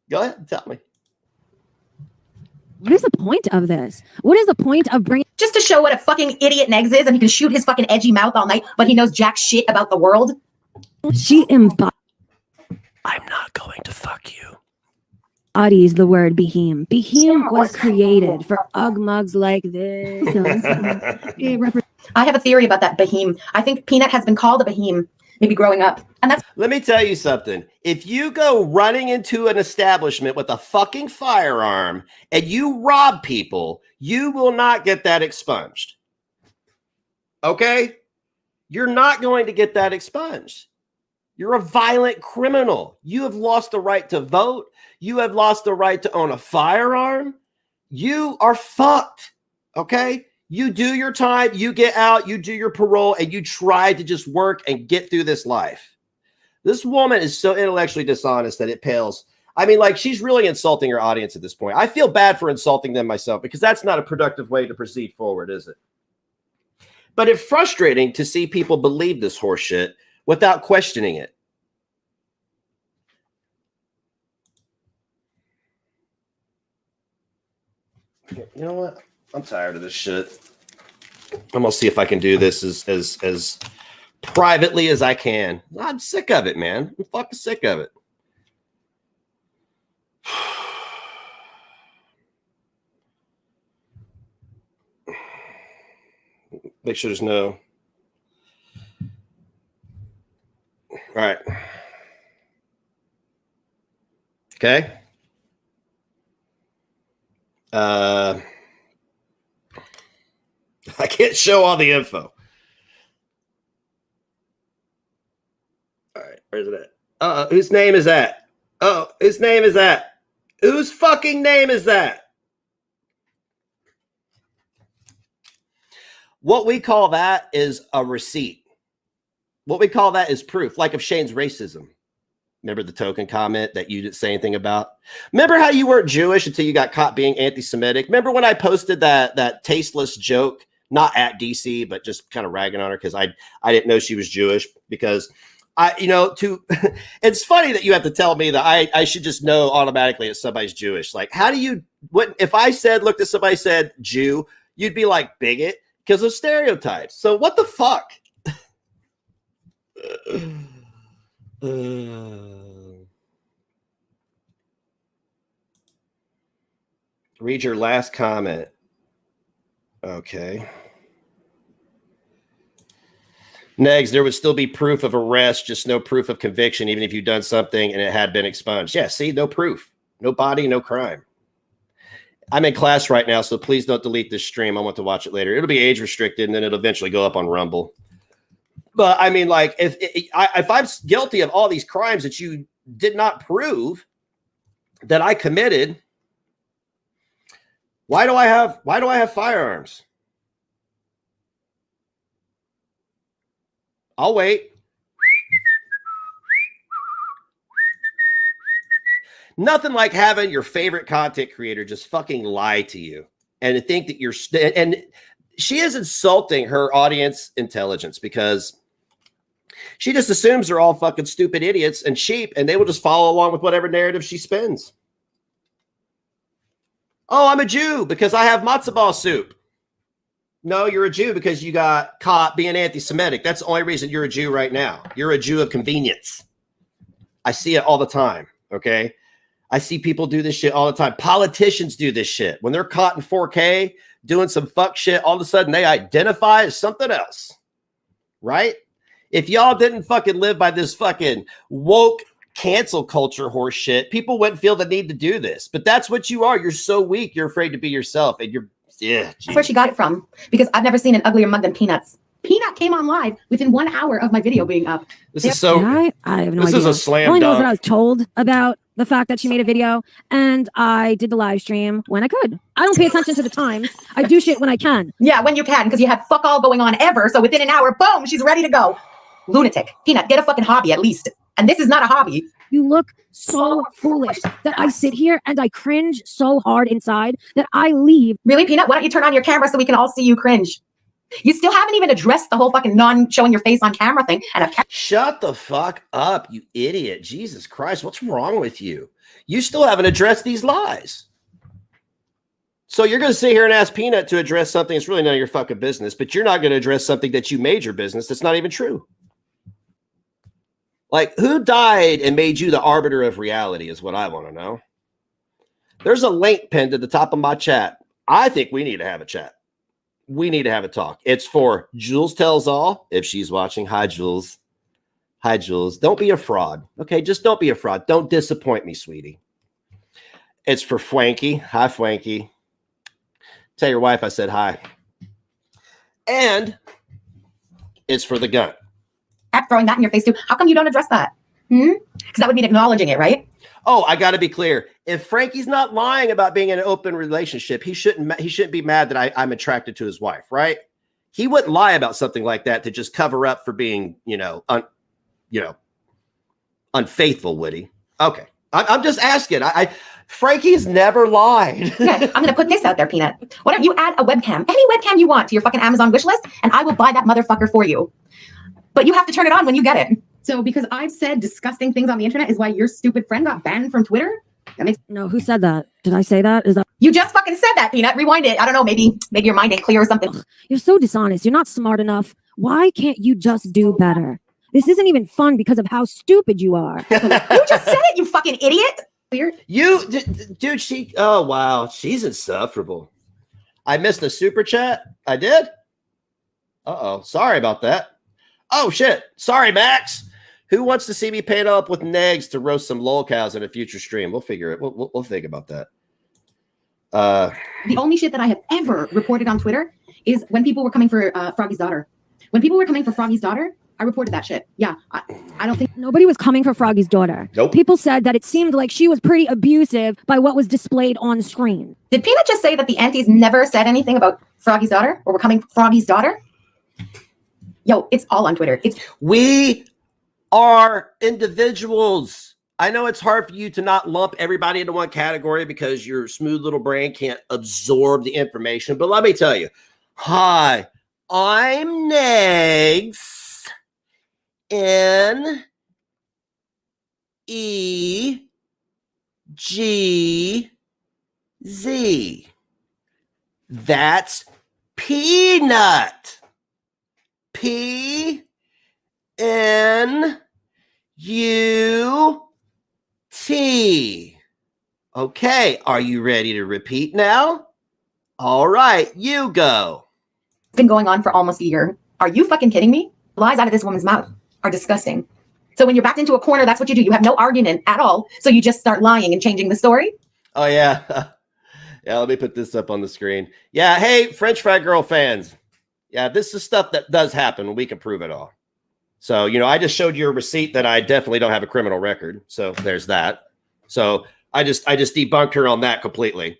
Go ahead and tell me. what is the point of this? What is the point of bringing Just to show what a fucking idiot Negs is and he can shoot his fucking edgy mouth all night, but he knows jack shit about the world. she embodies I'm not going to fuck you. the word behem. Behem was created for ugmugs like this. It represents I have a theory about that behem. I think Peanut has been called a behem, maybe growing up. And that's Let me tell you something. If you go running into an establishment with a fucking firearm and you rob people, you will not get that expunged. Okay? You're not going to get that expunged. You're a violent criminal. You have lost the right to vote. You have lost the right to own a firearm. You are fucked. Okay? You do your time, you get out, you do your parole, and you try to just work and get through this life. This woman is so intellectually dishonest that it pales. I mean, like, she's really insulting her audience at this point. I feel bad for insulting them myself because that's not a productive way to proceed forward, is it? But it's frustrating to see people believe this horse shit without questioning it. You know what? I'm tired of this shit. I'm gonna see if I can do this as privately as I can. I'm sick of it, man. I'm fucking sick of it. Make sure there's no. All right. Okay. I can't show all the info. All right, where's it at? Whose name is that? Oh, whose name is that? Whose fucking name is that? What we call that is a receipt. What we call that is proof, like of Shane's racism. Remember the token comment that you didn't say anything about? Remember how you weren't Jewish until you got caught being anti-Semitic? Remember when I posted that tasteless joke, not at DC, but just kind of ragging on her because I didn't know she was Jewish because it's funny that you have to tell me that I should just know automatically that somebody's Jewish. Like, how do you, what if I looked at somebody said Jew, you'd be like bigot because of stereotypes. So what the fuck? Read your last comment. Okay. Negs, there would still be proof of arrest, just no proof of conviction, even if you've done something and it had been expunged. Yeah, see, no proof. No body, no crime. I'm in class right now, so please don't delete this stream. I want to watch it later. It'll be age restricted, and then it'll eventually go up on Rumble. But I mean, like, if I'm guilty of all these crimes that you did not prove that I committed, why do I have firearms? I'll wait. Nothing like having your favorite content creator just fucking lie to you and to think that you're and she is insulting her audience intelligence because she just assumes they're all fucking stupid idiots and sheep and they will just follow along with whatever narrative she spins. Oh, I'm a Jew because I have matzo ball soup. No, you're a Jew because you got caught being anti-Semitic. That's the only reason you're a Jew right now. You're a Jew of convenience. I see it all the time, okay? I see people do this shit all the time. Politicians do this shit. When they're caught in 4K doing some fuck shit, all of a sudden they identify as something else, right? If y'all didn't fucking live by this fucking woke cancel culture horse shit, people wouldn't feel the need to do this. But that's what you are. You're so weak. You're afraid to be yourself. And that's where she got it from. Because I've never seen an uglier mug than Peanuts. Peanut came on live within 1 hour of my video being up. This is so. I have no idea. This is a slam All I know is dunk. that I was told about the fact that she made a video, and I did the live stream when I could. I don't pay attention to the times. I do shit when I can. Yeah, when you can, because you had fuck all going on ever. So within an hour, boom, she's ready to go. Lunatic. Peanut, get a fucking hobby at least. And this is not a hobby. You look so foolish that I sit here and I cringe so hard inside that I leave. Really, Peanut? Why don't you turn on your camera so we can all see you cringe? You still haven't even addressed the whole fucking non-showing your face on camera thing. And Shut the fuck up, you idiot. Jesus Christ, what's wrong with you? You still haven't addressed these lies. So you're going to sit here and ask Peanut to address something that's really none of your fucking business, but you're not going to address something that you made your business that's not even true. Like, who died and made you the arbiter of reality is what I want to know. There's a link pinned at the top of my chat. I think we need to have a chat. We need to have a talk. It's for Jules Tells All. If she's watching, hi, Jules. Hi, Jules. Don't be a fraud. Okay, just don't be a fraud. Don't disappoint me, sweetie. It's for Fwanky. Hi, Fwanky. Tell your wife I said hi. And it's for the gun. throwing that in your face too. How come you don't address that? Because that would mean acknowledging it, right? Oh, I got to be clear. If Frankie's not lying about being in an open relationship, he shouldn't be mad that I'm attracted to his wife, right? He wouldn't lie about something like that to just cover up for being, unfaithful, would he? Okay. I'm just asking. Frankie's never lied. Okay, I'm gonna put this out there, Peanut. Why don't you add a webcam, any webcam you want, to your fucking Amazon wish list, and I will buy that motherfucker for you. But you have to turn it on when you get it. So because I've said disgusting things on the internet is why your stupid friend got banned from Twitter? That makes No, who said that? Did I say that? Is that You just fucking said that, Peanut. Rewind it. I don't know. Maybe your mind ain't clear or something. You're so dishonest. You're not smart enough. Why can't you just do better? This isn't even fun because of how stupid you are. You just said it, you fucking idiot. clear. Dude, oh, wow. She's insufferable. I missed a super chat. I did? Uh-oh. Sorry about that. Oh, shit. Sorry, Max. Who wants to see me paid up with Negs to roast some lolcows in a future stream? We'll figure it. We'll think about that. The only shit that I have ever reported on Twitter is when people were coming for Froggy's daughter. When people were coming for Froggy's daughter, I reported that shit. Yeah, I don't think Nobody was coming for Froggy's daughter. Nope. People said that it seemed like she was pretty abusive by what was displayed on screen. Did Peanut just say that the aunties never said anything about Froggy's daughter or were coming for Froggy's daughter? Yo, it's all on Twitter. We are individuals. I know it's hard for you to not lump everybody into one category because your smooth little brain can't absorb the information. But let me tell you, hi, I'm Negs. N-E-G-Z. That's Peanut. P-N-U-T. Okay, are you ready to repeat now? All right, you go. It's been going on for almost a year. Are you fucking kidding me? Lies out of this woman's mouth are disgusting. So when you're backed into a corner, that's what you do. You have no argument at all. So you just start lying and changing the story. Oh, yeah. Yeah, let me put this up on the screen. Yeah, hey, French Fry Girl fans. Yeah, this is stuff that does happen. We can prove it all. So, I just showed you a receipt that I definitely don't have a criminal record. So there's that. So I just debunked her on that completely.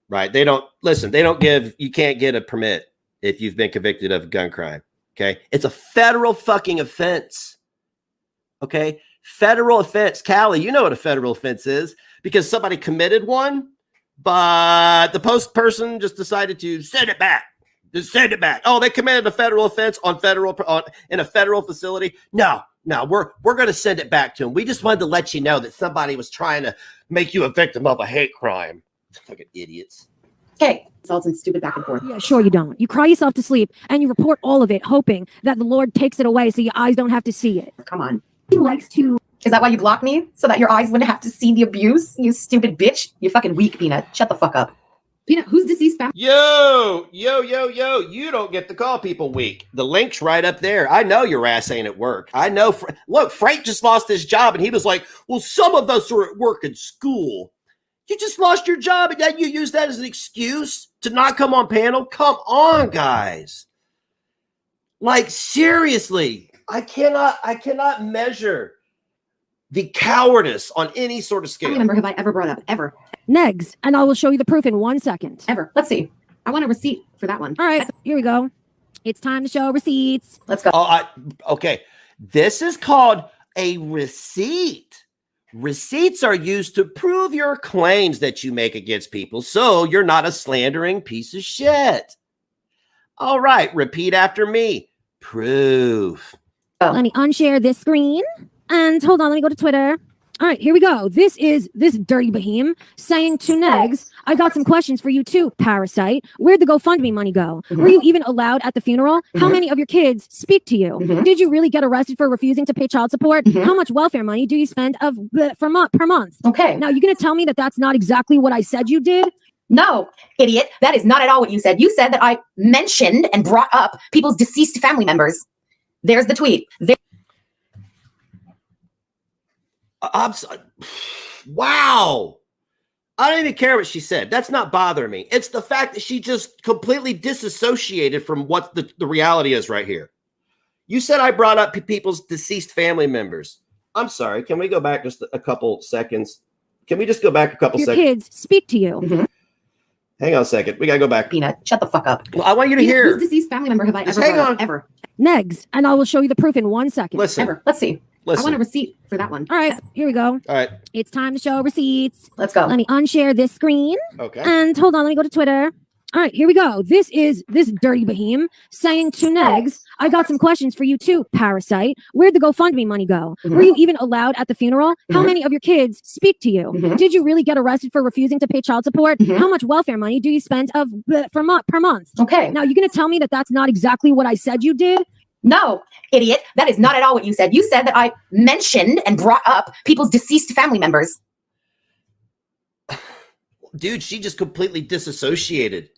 Right? You can't get a permit if you've been convicted of a gun crime. Okay? It's a federal fucking offense. Okay? Federal offense. Callie, you know what a federal offense is because somebody committed one, but the post person just decided to send it back. Just send it back. Oh, they committed a federal offense in a federal facility. No, we're going to send it back to them. We just wanted to let you know that somebody was trying to make you a victim of a hate crime. Fucking idiots. Okay. It's all some stupid back and forth. Yeah, sure you don't. You cry yourself to sleep and you report all of it, hoping that the Lord takes it away so your eyes don't have to see it. Come on. He likes to. Is that why you blocked me? So that your eyes wouldn't have to see the abuse? You stupid bitch. You're fucking weak, Peanut. Shut the fuck up. Peanut, who's deceased family? Yo, you don't get to call people weak. The link's right up there. I know your ass ain't at work. I know. Look, Frank just lost his job and he was like, well, some of us are at work in school. You just lost your job and then you use that as an excuse to not come on panel? Come on, guys. Like, seriously, I cannot measure the cowardice on any sort of I scale. don't remember have I ever brought up, ever. Negs, and I will show you the proof in 1 second. Ever. Let's see. I want a receipt for that one. All right, here we go. It's time to show receipts. Let's go. Okay. This is called a receipt. Receipts are used to prove your claims that you make against people, so you're not a slandering piece of shit. All right, repeat after me. Proof. Let me unshare this screen. And hold on, let me go to Twitter. All right, here we go. This is this dirty behemoth saying to Negs, I got some questions for you too, parasite. Where'd the GoFundMe money go? Were you even allowed at the funeral? How many of your kids speak to you? Did you really get arrested for refusing to pay child support? How much welfare money do you spend per month? Okay. Now, you're going to tell me that that's not exactly what I said you did? No, idiot. That is not at all what you said. You said that I mentioned and brought up people's deceased family members. There's the tweet. Wow. I don't even care what she said. That's not bothering me. It's the fact that she just completely disassociated from what the reality is right here. You said I brought up people's deceased family members. I'm sorry. Can we go back just a couple seconds? Can we just go back a couple Your seconds? kids speak to you. Mhm. Hang on a second. We got to go back. Peanut, shut the fuck up. Well, I want you to Peanut, hear. whose deceased family member have I Just ever hang brought up? on. Ever? Negs, and I will show you the proof in 1 second. Listen. Ever. Let's see. I want Listen. a receipt for that one. All right, here we go. All right. It's time to show receipts. Let's go. Let me unshare this screen. Okay. And hold on, let me go to Twitter. All right, here we go. This is this dirty behemoth saying to Negs, I got some questions for you too, parasite. Where'd the GoFundMe money go? Mhm. Were you even allowed at the funeral? How Mhm. many of your kids speak to you? Mhm. Did you really get arrested for refusing to pay child support? Mhm. How much welfare money do you spend per month? Okay. Now, you're going to tell me that that's not exactly what I said you did? No, idiot. That is not at all what you said. You said that I mentioned and brought up people's deceased family members. Dude, she just completely disassociated.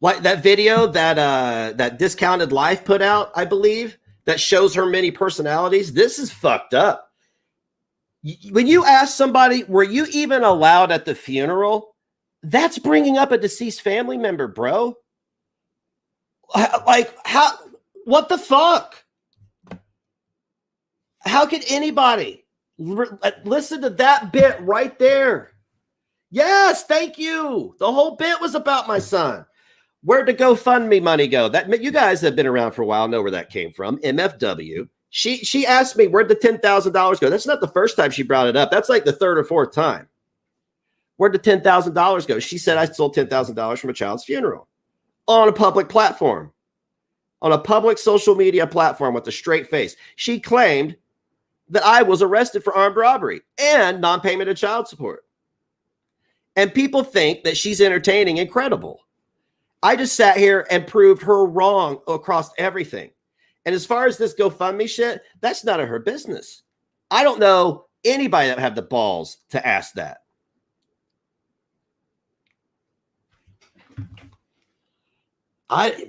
Like that video that Discounted Life put out, I believe, that shows her many personalities. This is fucked up. When you ask somebody, were you even allowed at the funeral? That's bringing up a deceased family member, bro. Like, how? What the fuck? How could anybody listen to that bit right there? Yes, thank you. The whole bit was about my son. Where'd the GoFundMe money go? That you guys have been around for a while, know where that came from. MFW. She asked me, where'd the $10,000 go? That's not the first time she brought it up. That's like the third or fourth time. Where'd the $10,000 go? She said I stole $10,000 from a child's funeral on a public platform, on a public social media platform with a straight face. She claimed that I was arrested for armed robbery and non-payment of child support. And people think that she's entertaining and credible. I just sat here and proved her wrong across everything. And as far as this GoFundMe shit, that's none of her business. I don't know anybody that have the balls to ask that.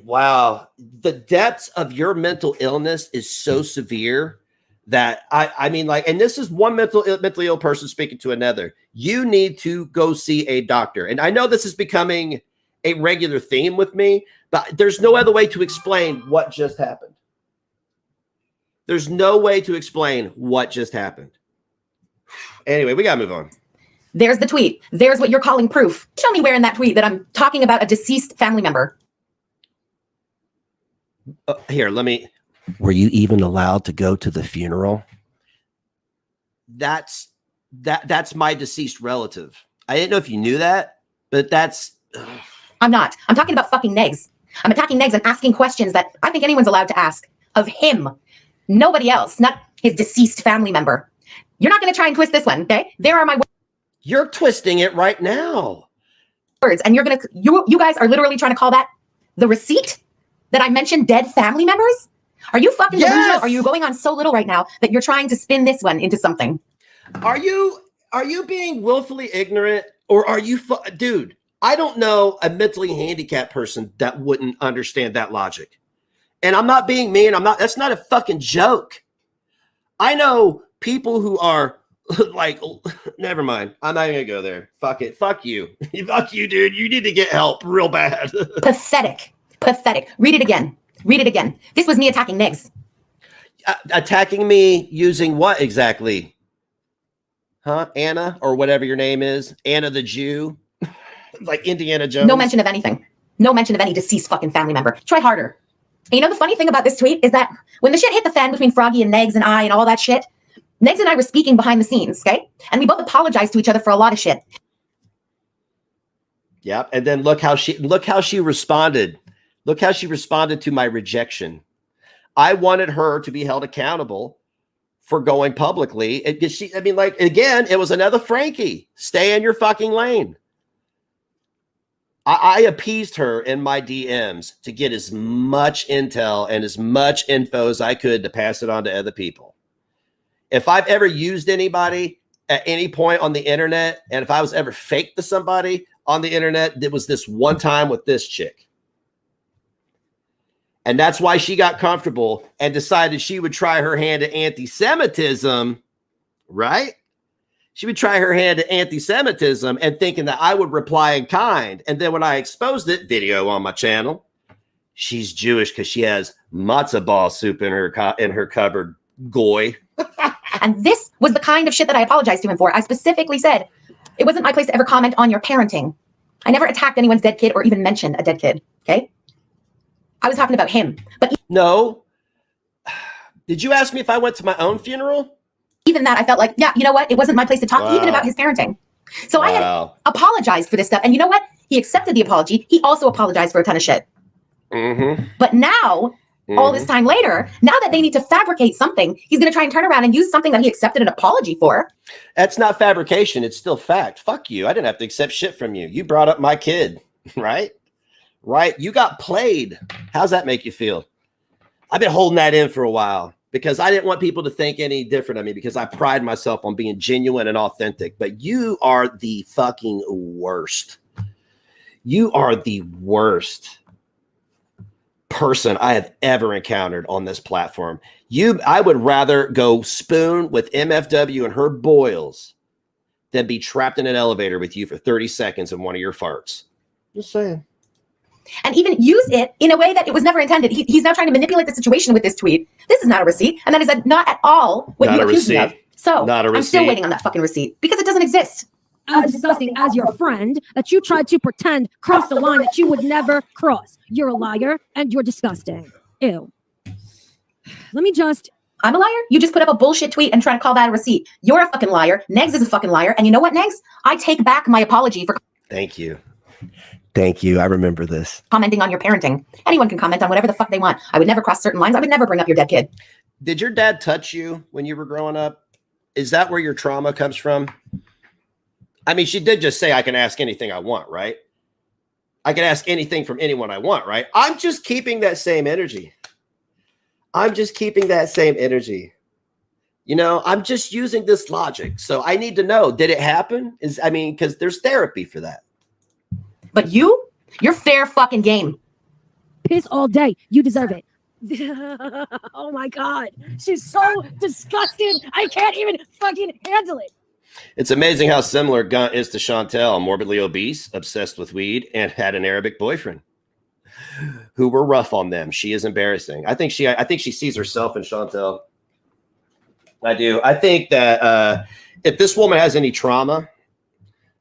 Wow. The depths of your mental illness is so severe that I mean, like, and this is one mentally ill person speaking to another. You need to go see a doctor. And I know this is becoming a regular theme with me, but there's no other way to explain what just happened. There's no way to explain what just happened. Anyway, we gotta move on. There's the tweet. There's what you're calling proof. Show me where in that tweet that I'm talking about a deceased family member. Here, let me. Were you even allowed to go to the funeral? That's my deceased relative. I didn't know if you knew that, but that's. I'm not. I'm talking about fucking Negs. I'm attacking Negs and asking questions that I think anyone's allowed to ask of him. Nobody else, not his deceased family member. You're not going to try and twist this one, okay? There are my You're twisting it right now. words, and you guys are literally trying to call that the receipt that I mentioned dead family members? Are you fucking delusional? Are you going on so little right now that you're trying to spin this one into something? Are you being willfully ignorant, or are you, dude? I don't know a mentally handicapped person that wouldn't understand that logic. And I'm not being mean. That's not a fucking joke. I know people who are like, never mind. I'm not even gonna go there. Fuck it. Fuck you. Fuck you, dude. You need to get help real bad. Pathetic. Pathetic. Read it again. Read it again. This was me attacking Negs. Attacking me using what exactly? Huh? Anna, or whatever your name is. Anna the Jew. Like Indiana Jones. No mention of anything. No mention of any deceased fucking family member. Try harder. And you know the funny thing about this tweet is that when the shit hit the fan between Froggy and Negs and I and all that shit, Negs and I were speaking behind the scenes, okay? And we both apologized to each other for a lot of shit. Yep. And then look how she responded. Look how she responded to my rejection. I wanted her to be held accountable for going publicly. Again, it was another Frankie. Stay in your fucking lane. I appeased her in my DMs to get as much intel and as much info as I could to pass it on to other people. If I've ever used anybody at any point on the internet, and if I was ever fake to somebody on the internet, it was this one time with this chick. And that's why she got comfortable and decided she would try her hand at anti-Semitism, right? She would try her hand at anti-Semitism and thinking that I would reply in kind. And then when I exposed it, video on my channel, she's Jewish because she has matzah ball soup in her cupboard, goy. And this was the kind of shit that I apologized to him for. I specifically said, it wasn't my place to ever comment on your parenting. I never attacked anyone's dead kid or even mentioned a dead kid, okay? I was talking about him. But No. Did you ask me if I went to my own funeral? even that, I felt like, yeah, you know what? It wasn't my place to talk even about his parenting. So I had apologized for this stuff. And you know what? He accepted the apology. He also apologized for a ton of shit. But now, all this time later, now that they need to fabricate something, he's going to try and turn around and use something that he accepted an apology for. That's not fabrication. It's still fact. Fuck you. I didn't have to accept shit from you. You brought up my kid, right? Right? You got played. How's that make you feel? I've been holding that in for a while because I didn't want people to think any different of me because I pride myself on being genuine and authentic. But you are the fucking worst. You are the worst person I have ever encountered on this platform. I would rather go spoon with MFW and her boils than be trapped in an elevator with you for 30 seconds in one of your farts. Just saying. And even use it in a way that it was never intended. He's now trying to manipulate the situation with this tweet. This is not a receipt. And that is not at all what you accused me of. So I'm still waiting on that fucking receipt because it doesn't exist. As disgusting as your friend that you tried to pretend crossed the line that you would never cross. You're a liar and you're disgusting. Ew. Let me just... I'm a liar? You just put up a bullshit tweet and try to call that a receipt. You're a fucking liar. Negs is a fucking liar. And you know what, Negs? I take back my apology for... Thank you. Thank you. I remember this. Commenting on your parenting. Anyone can comment on whatever the fuck they want. I would never cross certain lines. I would never bring up your dead kid. Did your dad touch you when you were growing up? Is that where your trauma comes from? I mean, she did just say I can ask anything I want, right? I can ask anything from anyone I want, right? I'm just keeping that same energy. I'm just keeping that same energy. You know, I'm just using this logic. So I need to know, did it happen? Because there's therapy for that. But you're fair fucking game. Piss all day. You deserve it. Oh my God. She's so disgusted. I can't even fucking handle it. It's amazing how similar Gunt is to Chantel, morbidly obese, obsessed with weed, and had an Arabic boyfriend who were rough on them. She is embarrassing. I think she sees herself in Chantel. I do. I think that if this woman has any trauma,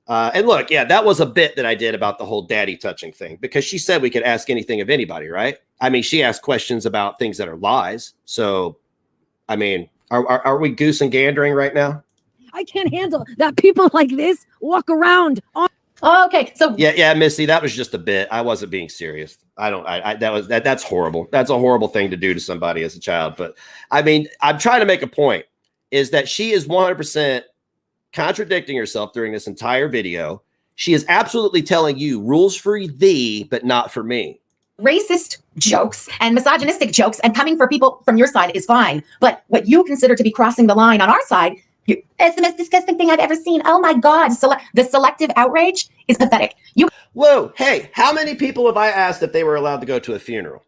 and look, yeah, that was a bit that I did about the whole daddy touching thing because she said we could ask anything of anybody, right? I mean, she asked questions about things that are lies. So, I mean, are we goose and gandering right now? I can't handle that people like this walk around on. Oh, okay. So yeah, Missy, that was just a bit. I wasn't being serious. That's horrible. That's a horrible thing to do to somebody as a child. But I mean, I'm trying to make a point is that she is 100% contradicting herself during this entire video. She is absolutely telling you rules for thee, but not for me. racist jokes and misogynistic jokes and coming for people from your side is fine. But what you consider to be crossing the line on our side, it's the most disgusting thing I've ever seen. Oh my God. The selective outrage is pathetic. Whoa. Hey, how many people have I asked if they were allowed to go to a funeral?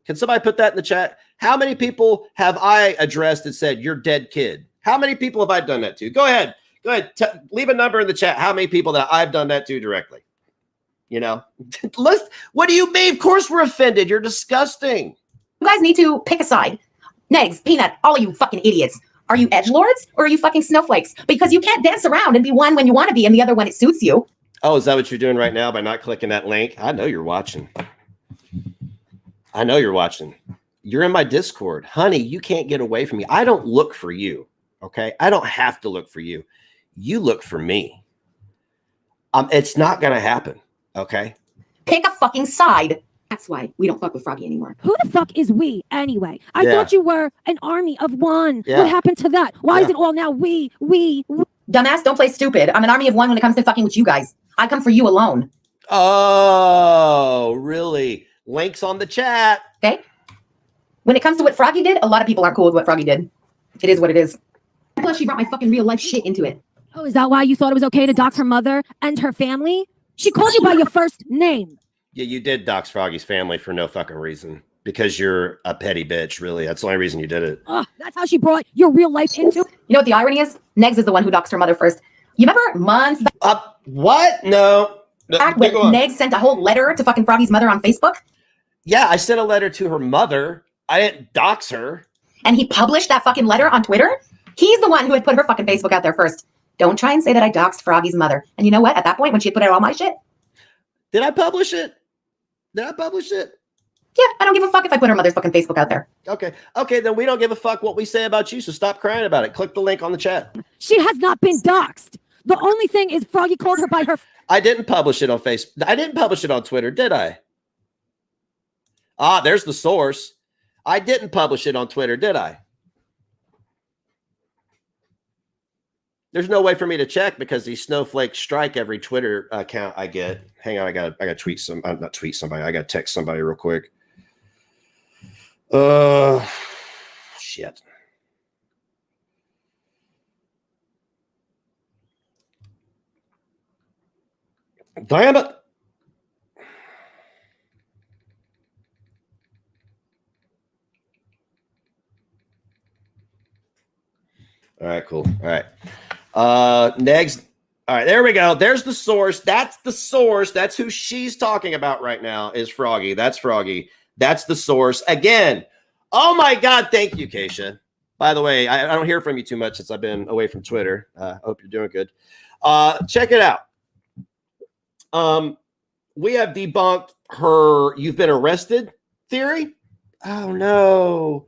Can somebody put that in the chat? How many people have I addressed that said, you're dead kid? How many people have I done that to? Go ahead. Leave a number in the chat. How many people that I've done that to directly? You know, what do you mean? Of course we're offended. You're disgusting. You guys need to pick a side. Negs, Peanut, all of you fucking idiots. Are you edgelords or are you fucking snowflakes? Because you can't dance around and be one when you want to be and the other when it suits you. Oh, is that what you're doing right now by not clicking that link? I know you're watching. I know you're watching. You're in my Discord. Honey, you can't get away from me. I don't look for you. Okay? I don't have to look for you. You look for me. It's not going to happen. Okay? Pick a fucking side. That's why we don't fuck with Froggy anymore. Who the fuck is we anyway? I thought you were an army of one. Yeah. What happened to that? Why is it all now we? Dumbass, don't play stupid. I'm an army of one when it comes to fucking with you guys. I come for you alone. Oh, really? Links on the chat. Okay? When it comes to what Froggy did, a lot of people aren't cool with what Froggy did. It is what it is. Plus, she brought my fucking real life shit into it. Oh, is that why you thought it was okay to dox her mother and her family? She called you by your first name. Yeah, you did dox Froggy's family for no fucking reason. Because you're a petty bitch, really. That's the only reason you did it. That's how she brought your real life into it? You know what the irony is? Negs is the one who doxed her mother first. You remember months back? What? No. When Negs sent a whole letter to fucking Froggy's mother on Facebook? Yeah, I sent a letter to her mother. I didn't dox her. And he published that fucking letter on Twitter? He's the one who had put her fucking Facebook out there first. Don't try and say that I doxed Froggy's mother. And you know what? At that point, when she had put out all my shit. Did I publish it? Yeah, I don't give a fuck if I put her mother's fucking Facebook out there. Okay, then we don't give a fuck what we say about you, so stop crying about it. Click the link on the chat. She has not been doxxed. The only thing is Froggy called her by her. I didn't publish it on Facebook. I didn't publish it on Twitter, did I? Ah, there's the source. I didn't publish it on Twitter, did I? There's no way for me to check because these snowflakes strike every Twitter account I get. Hang on, I gotta tweet some. Not tweet somebody. I gotta text somebody real quick. Shit. Damn it. All right, cool. All right. Next. All right, there we go. There's the source. That's the source. That's who she's talking about right now is Froggy. That's Froggy. That's the source. Again, oh my God. Thank you, Keisha. By the way, I don't hear from you too much since I've been away from Twitter. Hope you're doing good. Check it out. We have debunked her "you've been arrested" theory. Oh no,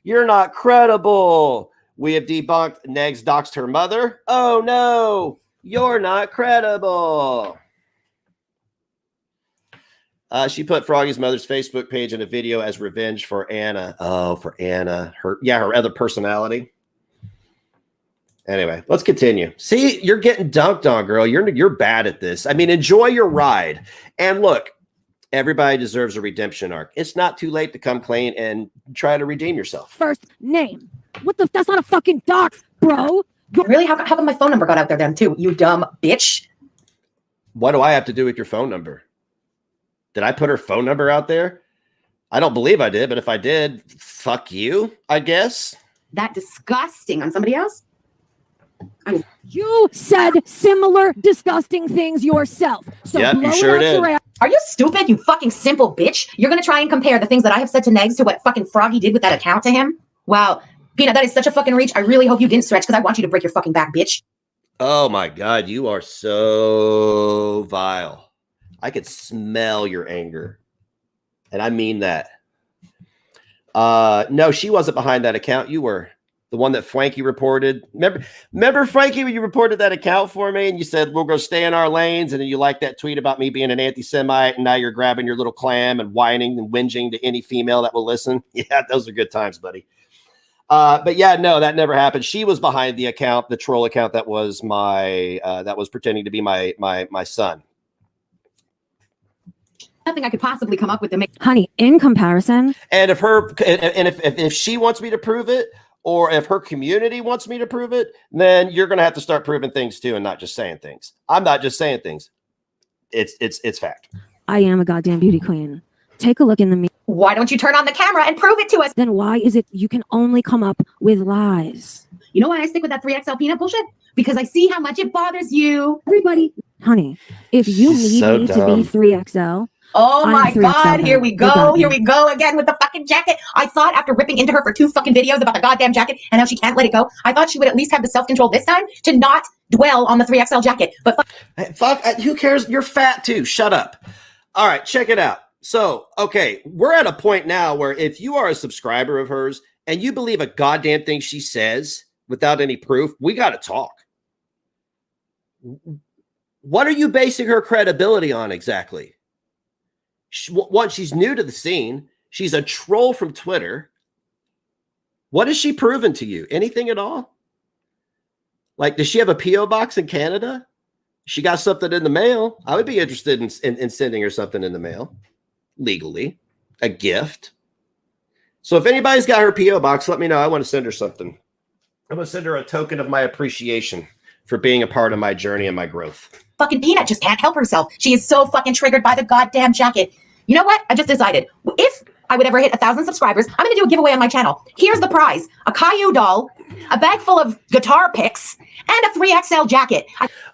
you're not credible. We have debunked Negs doxed her mother. Oh no, you're not credible. She put Froggy's mother's Facebook page in a video as revenge for Anna. Oh, for Anna. Her other personality. Anyway, let's continue. See, you're getting dunked on, girl. You're bad at this. I mean, enjoy your ride. And look, everybody deserves a redemption arc. It's not too late to come clean and try to redeem yourself. First name. What the? That's not a fucking dox, bro. Really? How come my phone number got out there then too? You dumb bitch. What do I have to do with your phone number? Did I put her phone number out there? I don't believe I did, but if I did, fuck you, I guess. That disgusting on somebody else? You said similar disgusting things yourself. So yep, blow you sure it out did. your ass. Are you stupid, you fucking simple bitch? You're going to try and compare the things that I have said to Negs to what fucking Froggy did with that account to him? Wow. Peanut, that is such a fucking reach. I really hope you didn't stretch because I want you to break your fucking back, bitch. Oh my God, you are so vile. I could smell your anger. And I mean that. No, she wasn't behind that account. You were. The one that Frankie reported. Remember Frankie, when you reported that account for me and you said, we're going to stay in our lanes. And then you liked that tweet about me being an anti-Semite. And now you're grabbing your little clam and whining and whinging to any female that will listen. Yeah, those are good times, buddy. But yeah, no, that never happened. She was behind the account, the troll account that was that was pretending to be my son. Nothing I could possibly come up with to make. Honey, in comparison. And if she wants me to prove it, or if her community wants me to prove it, then you're going to have to start proving things too, and not just saying things. I'm not just saying things. It's fact. I am a goddamn beauty queen. Take a look in the mirror. Why don't you turn on the camera and prove it to us? Then why is it you can only come up with lies? You know why I stick with that 3XL peanut bullshit? Because I see how much it bothers you. Everybody, honey, if you need so me to dumb. be 3XL, Oh I'm my 3XL God, now. here we You got go. me. Here we go again with the fucking jacket. I thought after ripping into her for 2 fucking videos about the goddamn jacket and how she can't let it go, I thought she would at least have the self-control this time to not dwell on the 3XL jacket. But Who cares? You're fat too. Shut up. All right, check it out. So, okay, we're at a point now where if you are a subscriber of hers and you believe a goddamn thing she says without any proof, we got to talk. What are you basing her credibility on exactly? One, she's new to the scene. She's a troll from Twitter. What has she proven to you? Anything at all? Like, does she have a P.O. box in Canada? She got something in the mail. I would be interested in sending her something in the mail. Legally. A gift. So if anybody's got her P.O. box, let me know. I want to send her something. I'm going to send her a token of my appreciation for being a part of my journey and my growth. fucking Peanut just can't help herself. She is so fucking triggered by the goddamn jacket. You know what? I just decided. If I would ever hit 1,000 subscribers, I'm going to do a giveaway on my channel. Here's the prize. A Caillou doll, a bag full of guitar picks, and a 3XL jacket.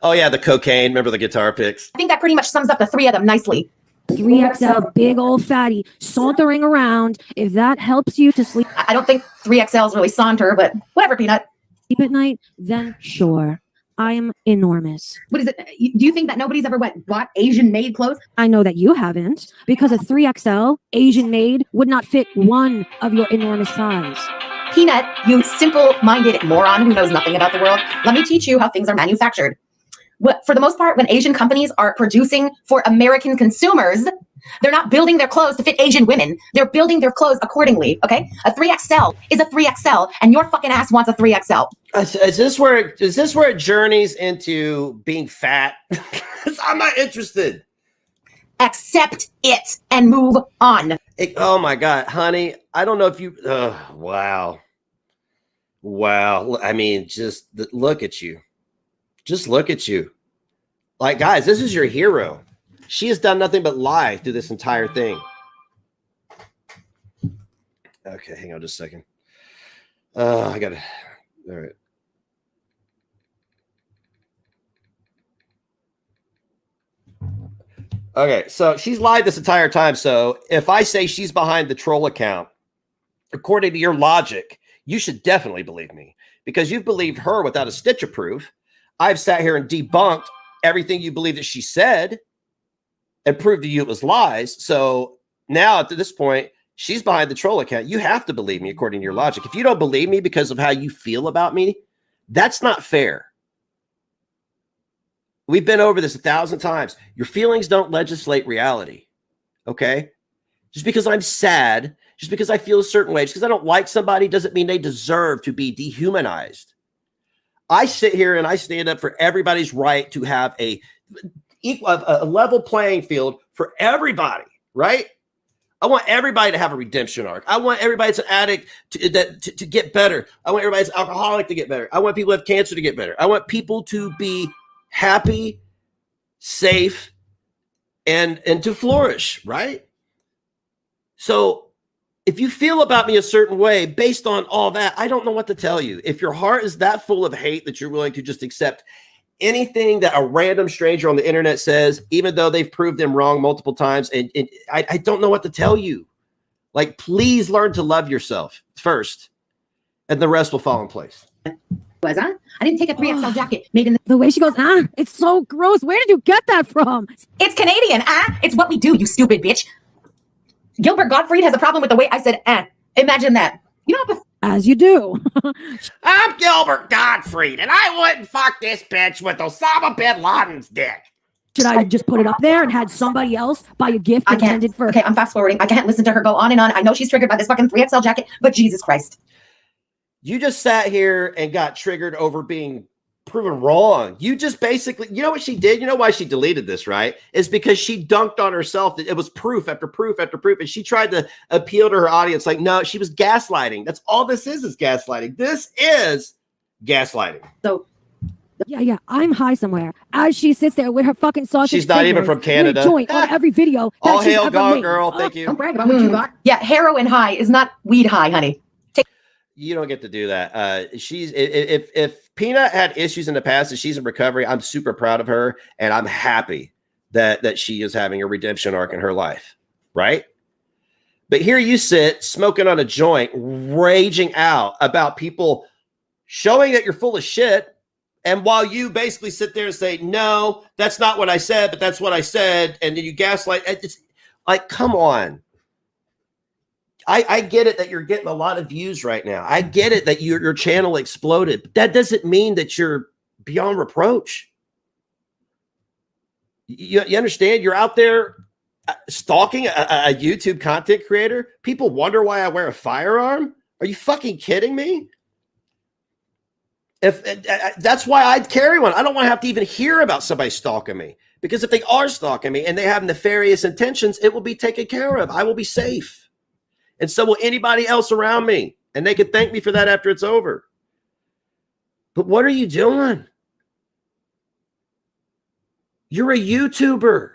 Oh, yeah, the cocaine. Remember the guitar picks? I think that pretty much sums up the 3 of them nicely. 3XL, big old fatty, sauntering around. If that helps you to sleep. I don't think 3XLs really saunter, but whatever, Peanut. sleep at night, then sure. I'm enormous. What is it? Do you think that nobody's ever bought Asian made clothes? I know that you haven't, because a 3XL Asian made would not fit one of your enormous thighs. Peanut, you simple-minded moron who knows nothing about the world. Let me teach you how things are manufactured. For the most part, when Asian companies are producing for American consumers, they're not building their clothes to fit Asian women. They're building their clothes accordingly, okay? A 3XL is a 3XL, and your fucking ass wants a 3XL. Is this where it journeys into being fat? I'm not interested. Accept it and move on. Oh my God, honey. I don't know if you, wow. Wow. I mean, just look at you. Just look at you. Like, guys, this is your hero. She has done nothing but lie through this entire thing. Okay, hang on just a second. I got to, all right. Okay, so she's lied this entire time. So if I say she's behind the troll account, according to your logic, you should definitely believe me because you've believed her without a stitch of proof. I've sat here and debunked everything you believe that she said and proved to you it was lies. So now at this point, she's behind the troll account. You have to believe me according to your logic. If you don't believe me because of how you feel about me, that's not fair. We've been over this 1,000 times. Your feelings don't legislate reality, okay? Just because I'm sad, just because I feel a certain way, just because I don't like somebody doesn't mean they deserve to be dehumanized. I sit here and I stand up for everybody's right to have a level playing field for everybody, right? I want everybody to have a redemption arc. I want everybody that's an addict to get better. I want everybody that's alcoholic to get better. I want people who have cancer to get better. I want people to be happy, safe, and to flourish, right? So if you feel about me a certain way based on all that, I don't know what to tell you. If your heart is that full of hate that you're willing to just accept anything that a random stranger on the internet says, even though they've proved them wrong multiple times, and I don't know what to tell you. Like, please learn to love yourself first, and the rest will fall in place. I didn't take a 3XL jacket made in the way she goes, it's so gross. Where did you get that from? It's Canadian, It's what we do, you stupid bitch. Gilbert Gottfried has a problem with the way I said, Imagine that. You know, as you do. I'm Gilbert Gottfried, and I wouldn't fuck this bitch with Osama bin Laden's dick. Should I have just put it up there and had somebody else buy a gift intended for... Okay, I'm fast forwarding. I can't listen to her go on and on. I know she's triggered by this fucking 3XL jacket, but Jesus Christ. You just sat here and got triggered over being proven wrong. You just basically, you know what she did? You know why she deleted this, right? Is because she dunked on herself. It was proof after proof after proof. And she tried to appeal to her audience. Like, no, she was gaslighting. That's all this is gaslighting. This is gaslighting. So, yeah, I'm high somewhere. As she sits there with her fucking sausage. She's not even from Canada. Joint on every video. All hail Gone Girl. Thank you. Don't brag about what you got. Yeah, heroin high is not weed high, honey. You don't get to do that. If Peanut had issues in the past and she's in recovery, I'm super proud of her, and I'm happy that she is having a redemption arc in her life, right? But here you sit smoking on a joint, raging out about people showing that you're full of shit, and while you basically sit there and say, no, that's not what I said, but that's what I said, and then you gaslight. It's like, come on. I get it that you're getting a lot of views right now. I get it that your channel exploded. But that doesn't mean that you're beyond reproach. You understand? You're out there stalking a YouTube content creator. People wonder why I wear a firearm. Are you fucking kidding me? If that's why I'd carry one. I don't want to have to even hear about somebody stalking me, because if they are stalking me and they have nefarious intentions, it will be taken care of. I will be safe. And so will anybody else around me. And they can thank me for that after it's over. But what are you doing? You're a YouTuber,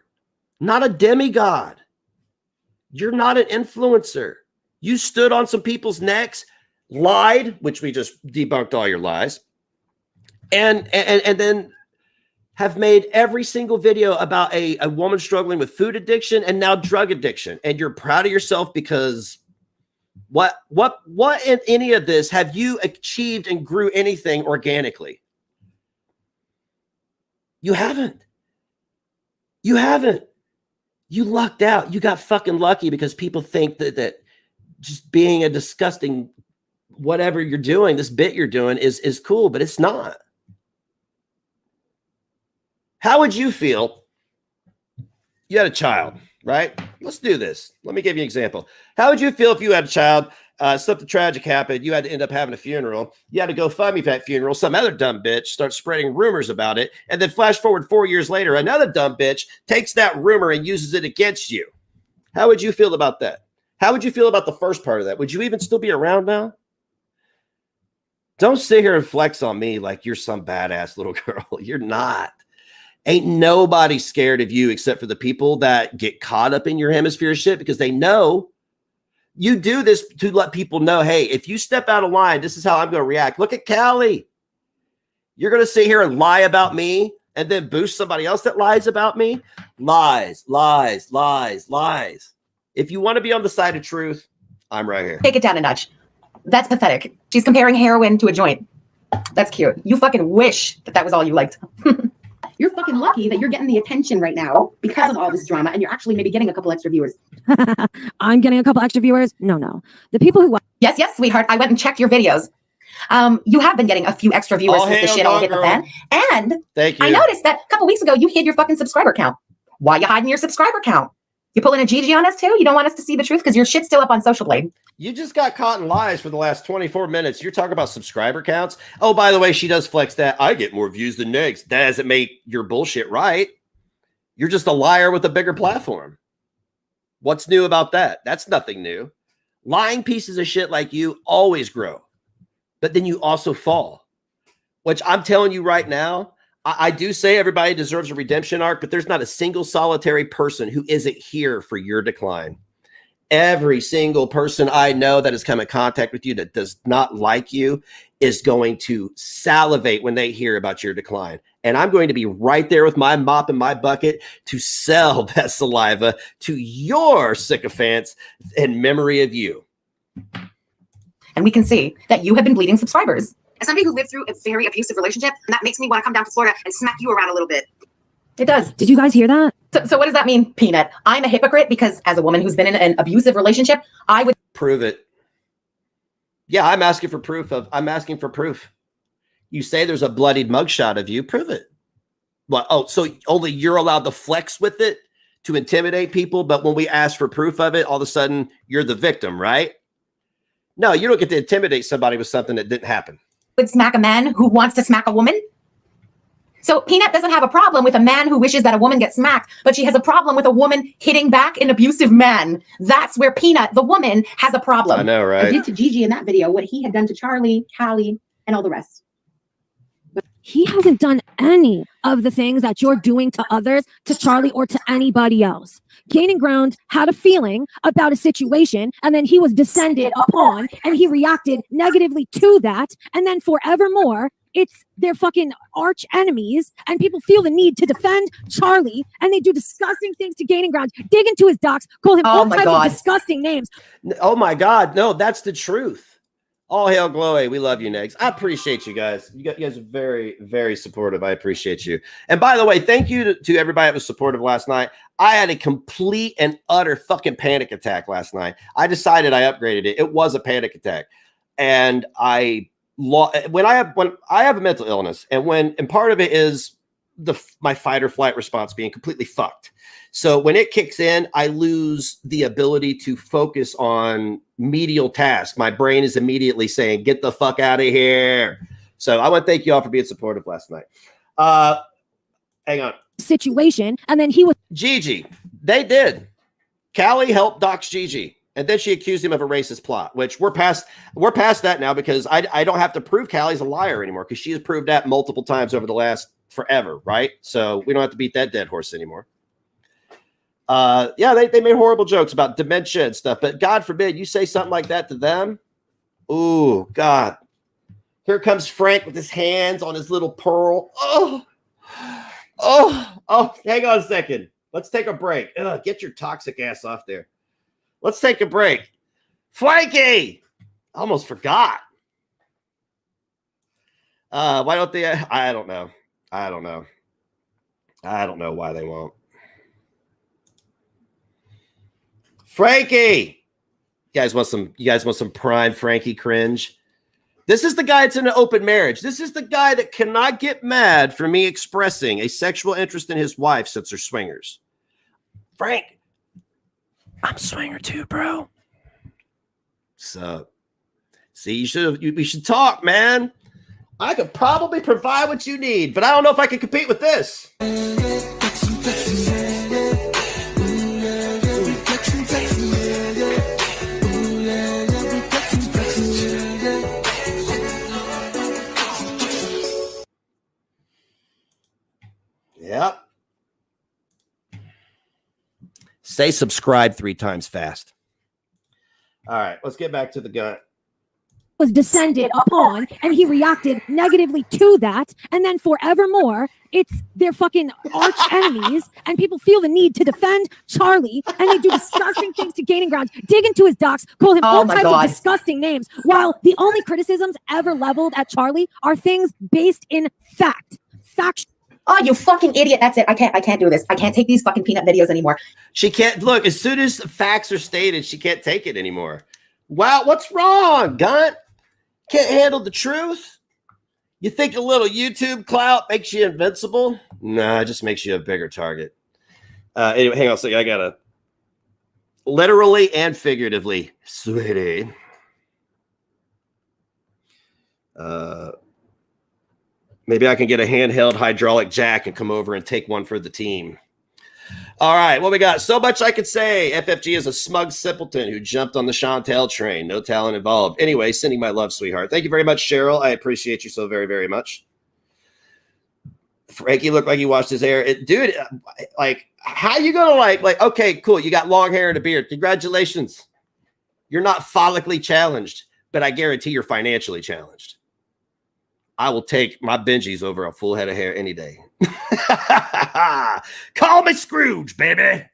not a demigod. You're not an influencer. You stood on some people's necks, lied, which we just debunked all your lies, and then have made every single video about a woman struggling with food addiction and now drug addiction. And you're proud of yourself because What in any of this have you achieved and grew anything organically? You haven't. You haven't. You lucked out. You got fucking lucky because people think that just being a disgusting whatever you're doing, this bit you're doing is cool, but it's not. How would you feel? You had a child, right? Let's do this. Let me give you an example. How would you feel if you had a child, something tragic happened, you had to end up having a funeral, you had to go fund me for that funeral, some other dumb bitch starts spreading rumors about it, and then flash forward 4 years later, another dumb bitch takes that rumor and uses it against you. How would you feel about that? How would you feel about the first part of that? Would you even still be around now? Don't sit here and flex on me like you're some badass little girl. You're not. Ain't nobody scared of you except for the people that get caught up in your hemisphere shit because they know you do this to let people know, hey, if you step out of line, this is how I'm going to react. Look at Callie. You're going to sit here and lie about me and then boost somebody else that lies about me? Lies, lies, lies, lies. If you want to be on the side of truth, I'm right here. Take it down a notch. That's pathetic. She's comparing heroin to a joint. That's cute. You fucking wish that was all you liked. You're fucking lucky that you're getting the attention right now because of all this drama, and you're actually maybe getting a couple extra viewers. I'm getting a couple extra viewers. No. The people who Yes, sweetheart. I went and checked your videos. You have been getting a few extra viewers since the shit all hit the fan. And thank you. I noticed that a couple weeks ago you hid your fucking subscriber count. Why you hiding your subscriber count? You pulling a Gigi on us too? You don't want us to see the truth because your shit's still up on Social Blade. You just got caught in lies for the last 24 minutes. You're talking about subscriber counts. Oh, by the way, she does flex that. I get more views than Negs. That doesn't make your bullshit right. You're just a liar with a bigger platform. What's new about that? That's nothing new. Lying pieces of shit like you always grow, but then you also fall, which I'm telling you right now, I do say everybody deserves a redemption arc, but there's not a single solitary person who isn't here for your decline. Every single person I know that has come in contact with you that does not like you is going to salivate when they hear about your decline. And I'm going to be right there with my mop and my bucket to sell that saliva to your sycophants in memory of you. And we can see that you have been bleeding subscribers. As somebody who lived through a very abusive relationship, and that makes me want to come down to Florida and smack you around a little bit. It does. Did you guys hear that? So what does that mean, Peanut? I'm a hypocrite because as a woman who's been in an abusive relationship, I would prove it. Yeah, I'm asking for proof. You say there's a bloodied mugshot of you. Prove it. What? Oh, so only you're allowed to flex with it to intimidate people, but when we ask for proof of it, all of a sudden you're the victim, right? No, you don't get to intimidate somebody with something that didn't happen. would smack a man who wants to smack a woman. So Peanut doesn't have a problem with a man who wishes that a woman gets smacked, but she has a problem with a woman hitting back an abusive man. That's where Peanut, the woman, has a problem. I know, I right? did to Gigi in that video what he had done to Charlie, Callie, and all the rest. He hasn't done any of the things that you're doing to others, to Charlie, or to anybody else. Gaining Ground had a feeling about a situation, and then he was descended upon, and he reacted negatively to that, and then forevermore, it's their fucking arch enemies, and people feel the need to defend Charlie, and they do disgusting things to Gaining Ground, dig into his docs, call him all types of disgusting names. Oh my God, no, that's the truth. All hail Glowy. We love you, Negs. I appreciate you guys. You guys are very, very supportive. I appreciate you. And by the way, thank you to everybody that was supportive last night. I had a complete and utter fucking panic attack last night. I decided I upgraded it. It was a panic attack. And when I have a mental illness, and part of it is my fight or flight response being completely fucked. So when it kicks in, I lose the ability to focus on medial tasks. My brain is immediately saying, get the fuck out of here. So I want to thank you all for being supportive last night. Hang on. Situation, and then he was Gigi. They did. Callie helped dox Gigi. And then she accused him of a racist plot, which we're past that now because I don't have to prove Callie's a liar anymore because she has proved that multiple times over the last forever, right? So we don't have to beat that dead horse anymore. Yeah, they made horrible jokes about dementia and stuff, but God forbid you say something like that to them. Ooh, God. Here comes Frank with his hands on his little pearl. Oh, hang on a second. Let's take a break. Get your toxic ass off there. Let's take a break. Frankie! Almost forgot. Why don't they? I don't know. I don't know why they won't. Frankie! You guys want some prime Frankie cringe? This is the guy that's in an open marriage. This is the guy that cannot get mad for me expressing a sexual interest in his wife since they're swingers. Frank, I'm swinger too, bro. So, see, we should talk, man. I could probably provide what you need, but I don't know if I can compete with this. Yep. Say subscribe 3 times fast. All right, let's get back to the gun. Was descended upon, and he reacted negatively to that, and then forevermore it's their fucking arch enemies, and people feel the need to defend Charlie, and they do disgusting things to gaining grounds, dig into his docs, call him all types of disgusting names, while the only criticisms ever leveled at Charlie are things based in fact. Oh, you fucking idiot. That's it. I can't do this. I can't take these fucking peanut videos anymore. She can't look, as soon as facts are stated, she can't take it anymore. Wow, what's wrong, Gunt? Can't handle the truth? You think a little YouTube clout makes you invincible? Nah, it just makes you a bigger target. Anyway, hang on a second. I gotta literally and figuratively, sweetie. Maybe I can get a handheld hydraulic jack and come over and take one for the team. All right, what we got? So much I could say. FFG is a smug simpleton who jumped on the Chantel train. No talent involved. Anyway, sending my love, sweetheart. Thank you very much, Cheryl. I appreciate you so very, very much. Frankie looked like he washed his hair. Dude, like, how you gonna like, okay, cool. You got long hair and a beard. Congratulations. You're not follically challenged, but I guarantee you're financially challenged. I will take my Benjis over a full head of hair any day. Call me Scrooge, baby.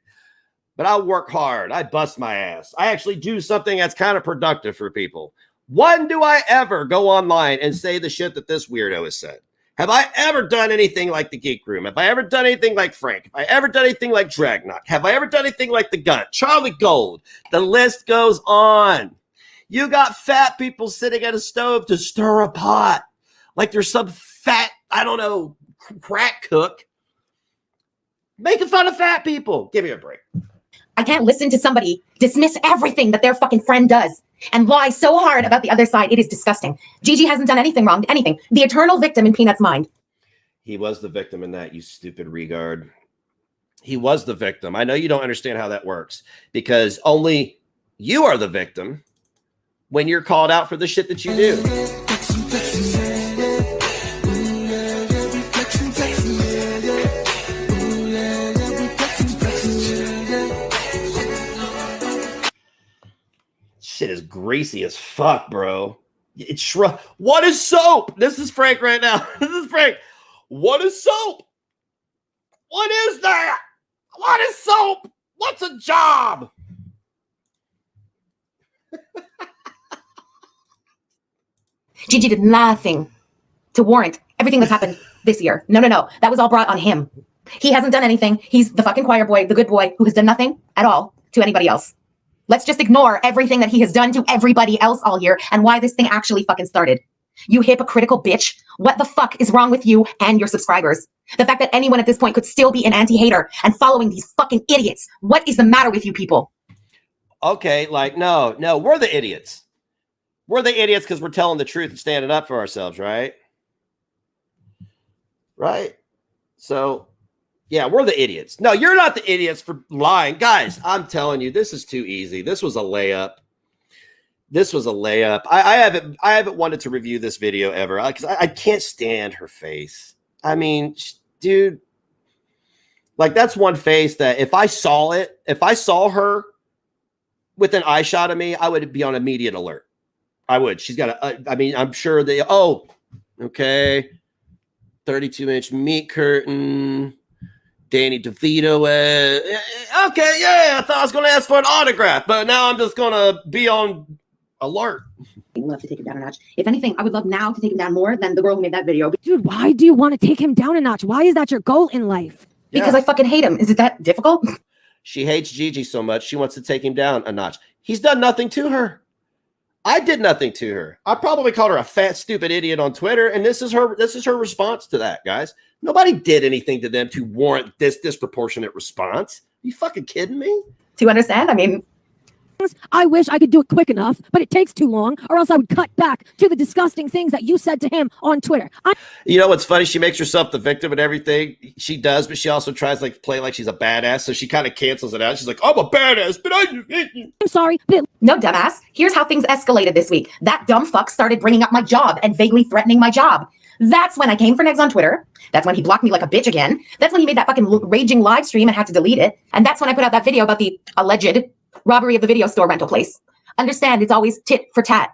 But I work hard. I bust my ass. I actually do something that's kind of productive for people. When do I ever go online and say the shit that this weirdo has said? Have I ever done anything like the Geek Room? Have I ever done anything like Frank? Have I ever done anything like Dragnock? Have I ever done anything like the Gun? Charlie Gold. The list goes on. You got fat people sitting at a stove to stir a pot. Like there's some fat, I don't know, crack cook making fun of fat people. Give me a break. I can't listen to somebody dismiss everything that their fucking friend does and lie so hard about the other side. It is disgusting. Gigi hasn't done anything wrong, anything. The eternal victim in Peanut's mind. He was the victim in that, you stupid regard. He was the victim. I know you don't understand how that works because only you are the victim when you're called out for the shit that you do. Shit is greasy as fuck, bro. It's what is soap? This is Frank right now. This is Frank. What is soap? What is that? What is soap? What's a job? Gigi did nothing to warrant everything that's happened this year. No. That was all brought on him. He hasn't done anything. He's the fucking choir boy, the good boy, who has done nothing at all to anybody else. Let's just ignore everything that he has done to everybody else all year and why this thing actually fucking started. You hypocritical bitch. What the fuck is wrong with you and your subscribers? The fact that anyone at this point could still be an anti-hater and following these fucking idiots. What is the matter with you people? Okay, like, no, we're the idiots. We're the idiots because we're telling the truth and standing up for ourselves, right? Right? So, yeah, we're the idiots. No, you're not the idiots for lying. Guys, I'm telling you, this is too easy. This was a layup. I haven't wanted to review this video ever because I can't stand her face. I mean, dude, like that's one face that if I saw her with an eye shot of me, I would be on immediate alert. I would. She's got I'm sure okay. 32-inch meat curtain. Danny DeVito. Okay, yeah, I thought I was going to ask for an autograph, but now I'm just going to be on alert. I'd love to take him down a notch. If anything, I would love now to take him down more than the girl who made that video. Dude, why do you want to take him down a notch? Why is that your goal in life? Because I fucking hate him. Is it that difficult? She hates Gigi so much, she wants to take him down a notch. He's done nothing to her. I did nothing to her. I probably called her a fat, stupid idiot on Twitter, and this is her response to that, guys. Nobody did anything to them to warrant this disproportionate response. Are you fucking kidding me? Do you understand? I mean, I wish I could do it quick enough, but it takes too long, or else I would cut back to the disgusting things that you said to him on Twitter. You know what's funny? She makes herself the victim and everything. She does, but she also tries to play like she's a badass, so she kind of cancels it out. She's like, I'm a badass, but I'm sorry, but no, dumbass. Here's how things escalated this week. That dumb fuck started bringing up my job and vaguely threatening my job. That's when I came for Negs on Twitter. That's when he blocked me like a bitch again. That's when he made that fucking raging live stream and had to delete it. And that's when I put out that video about the alleged robbery of the video store rental place. Understand, it's always tit for tat.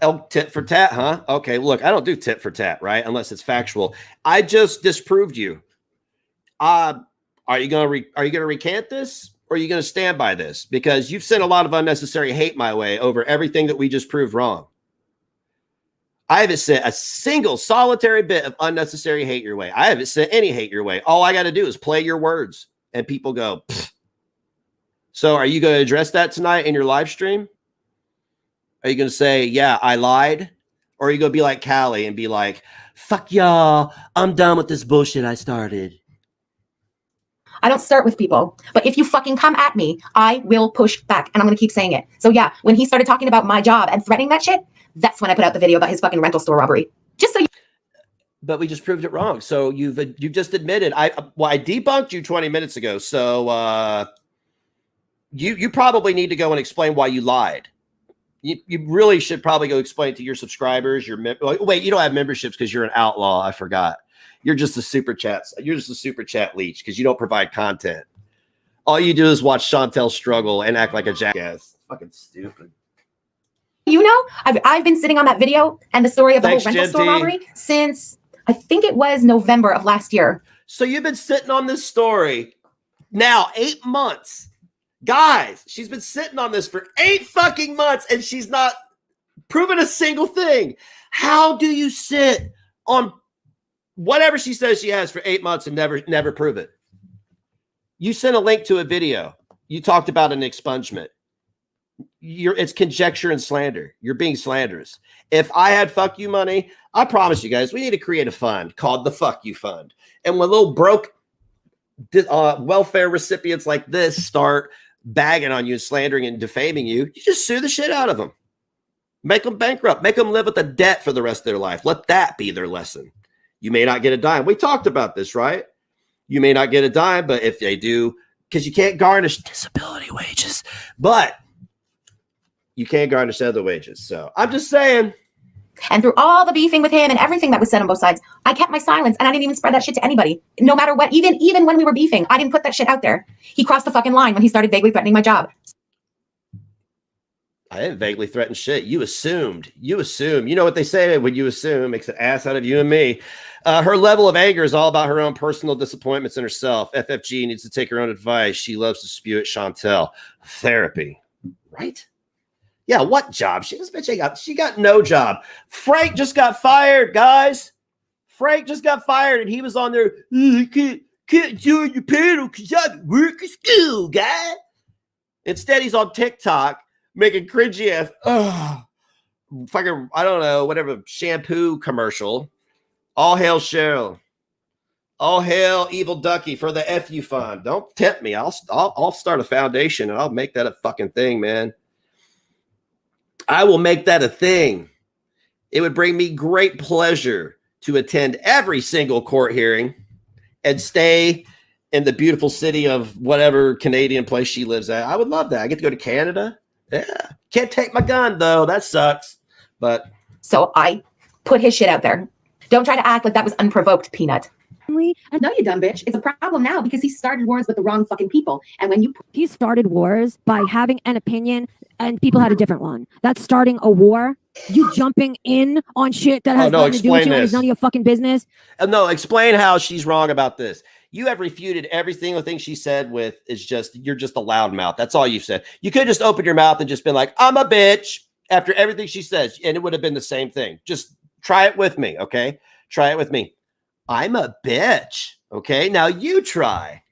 Oh, tit for tat, huh? Okay, look, I don't do tit for tat, right? Unless it's factual. I just disproved you. Are you gonna recant this, or are you gonna stand by this? Because you've sent a lot of unnecessary hate my way over everything that we just proved wrong. I haven't sent a single solitary bit of unnecessary hate your way. I haven't sent any hate your way. All I got to do is play your words, and people go, pfft. So are you going to address that tonight in your live stream? Are you going to say, yeah, I lied? Or are you going to be like Callie and be like, fuck y'all, I'm done with this bullshit I started? I don't start with people, but if you fucking come at me, I will push back, and I'm going to keep saying it. So yeah, when he started talking about my job and threatening that shit, that's when I put out the video about his fucking rental store robbery. Just so you. But we just proved it wrong. So you've just admitted. I debunked you 20 minutes ago. So you probably need to go and explain why you lied. You really should probably go explain to your subscribers. Wait, you don't have memberships because you're an outlaw. I forgot. You're just a super chat. You're just a super chat leech because you don't provide content. All you do is watch Chantel struggle and act like a jackass. Fucking stupid. You know, I've been sitting on that video and the story of the whole rental store robbery since I think it was November of last year. So you've been sitting on this story now 8 months. Guys, she's been sitting on this for 8 fucking months and she's not proven a single thing. How do you sit on whatever she says she has for 8 months and never prove it? You sent a link to a video. You talked about an expungement. It's conjecture and slander. You're being slanderous. If I had fuck you money, I promise you guys, we need to create a fund called the Fuck You Fund. And when little broke welfare recipients like this start bagging on you, slandering and defaming you, you just sue the shit out of them. Make them bankrupt. Make them live with a debt for the rest of their life. Let that be their lesson. You may not get a dime. We talked about this, right? You may not get a dime, but if they do, because you can't garnish disability wages, but you can't garnish other wages. So I'm just saying. And through all the beefing with him and everything that was said on both sides, I kept my silence and I didn't even spread that shit to anybody. No matter what, even when we were beefing, I didn't put that shit out there. He crossed the fucking line when he started vaguely threatening my job. I didn't vaguely threaten shit. You assumed. You assume. You know what they say when you assume makes an ass out of you and me. Her level of anger is all about her own personal disappointments in herself. FFG needs to take her own advice. She loves to spew at Chantel. Therapy. Right? Yeah, what job? This bitch she got no job. Frank just got fired, guys. Frank just got fired, and he was on there. Can't join your panel because I work at school, guy. Instead, he's on TikTok making cringy ass, fucking, I don't know, whatever shampoo commercial. All hail Cheryl. All hail Evil Ducky for the FU Fund. Don't tempt me. I'll start a foundation and I'll make that a fucking thing, man. I will make that a thing. It would bring me great pleasure to attend every single court hearing and stay in the beautiful city of whatever Canadian place she lives at. I would love that. I get to go to Canada. Yeah. Can't take my gun, though. That sucks. But so I put his shit out there. Don't try to act like that was unprovoked, Peanut. No, you dumb bitch. It's a problem now because he started wars with the wrong fucking people. And when he started wars by having an opinion and people had a different one. That's starting a war. You jumping in on shit that has nothing to do with you and it's none of your fucking business. No, explain how she's wrong about this. You have refuted every single thing she said with is just, you're just a loudmouth. That's all you've said. You could just open your mouth and just been like, I'm a bitch after everything she says. And it would have been the same thing. Just try it with me. Okay. Try it with me. I'm a bitch. Okay. Now you try.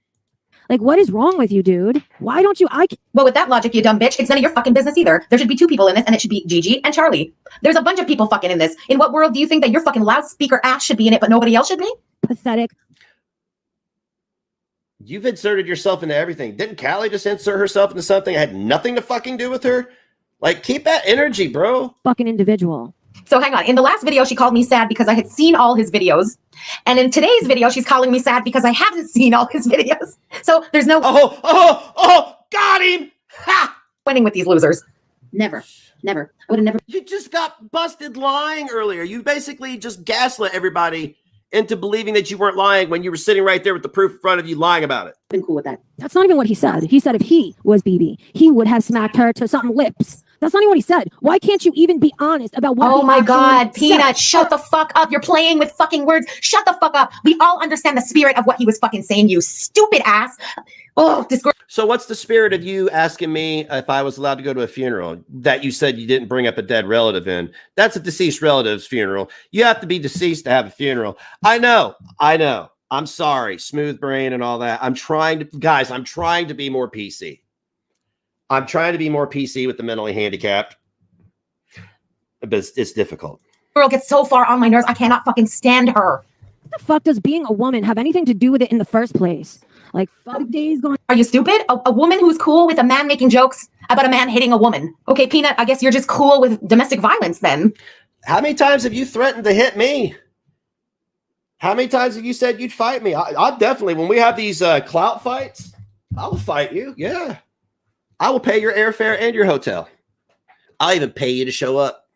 Like, what is wrong with you, dude? Why don't you? Well, with that logic, you dumb bitch, it's none of your fucking business either. There should be 2 people in this, and it should be Gigi and Charlie. There's a bunch of people fucking in this. In what world do you think that your fucking loudspeaker ass should be in it, but nobody else should be? Pathetic. You've inserted yourself into everything. Didn't Callie just insert herself into something that had nothing to fucking do with her? Like, keep that energy, bro. Fucking individual. So hang on. In the last video, she called me sad because I had seen all his videos. And in today's video, she's calling me sad because I haven't seen all his videos. So there's no Got him. Ha! winning with these losers. Never. I would have never You just got busted lying earlier. You basically just gaslit everybody into believing that you weren't lying when you were sitting right there with the proof in front of you lying about it. been cool with that. That's not even what he said. He said if he was BB, he would have smacked her to something lips. That's not even what he said. Why can't you even be honest about what Oh he my actually God, said? Peanut, shut the fuck up. You're playing with fucking words. Shut the fuck up. We all understand the spirit of what he was fucking saying, you stupid ass. Oh, this girl. So what's the spirit of you asking me if I was allowed to go to a funeral that you said you didn't bring up a dead relative in? That's a deceased relative's funeral. You have to be deceased to have a funeral. I know. I'm sorry. Smooth brain and all that. I'm trying to be more PC. I'm trying to be more PC with the mentally handicapped. But it's difficult. Girl gets so far on my nerves. I cannot fucking stand her. What the fuck does being a woman have anything to do with it in the first place? Like, fuck days going. Are you stupid? A woman who's cool with a man making jokes about a man hitting a woman. Okay, Peanut, I guess you're just cool with domestic violence then. How many times have you threatened to hit me? How many times have you said you'd fight me? I definitely, when we have these clout fights, I'll fight you. Yeah. I will pay your airfare and your hotel. I'll even pay you to show up.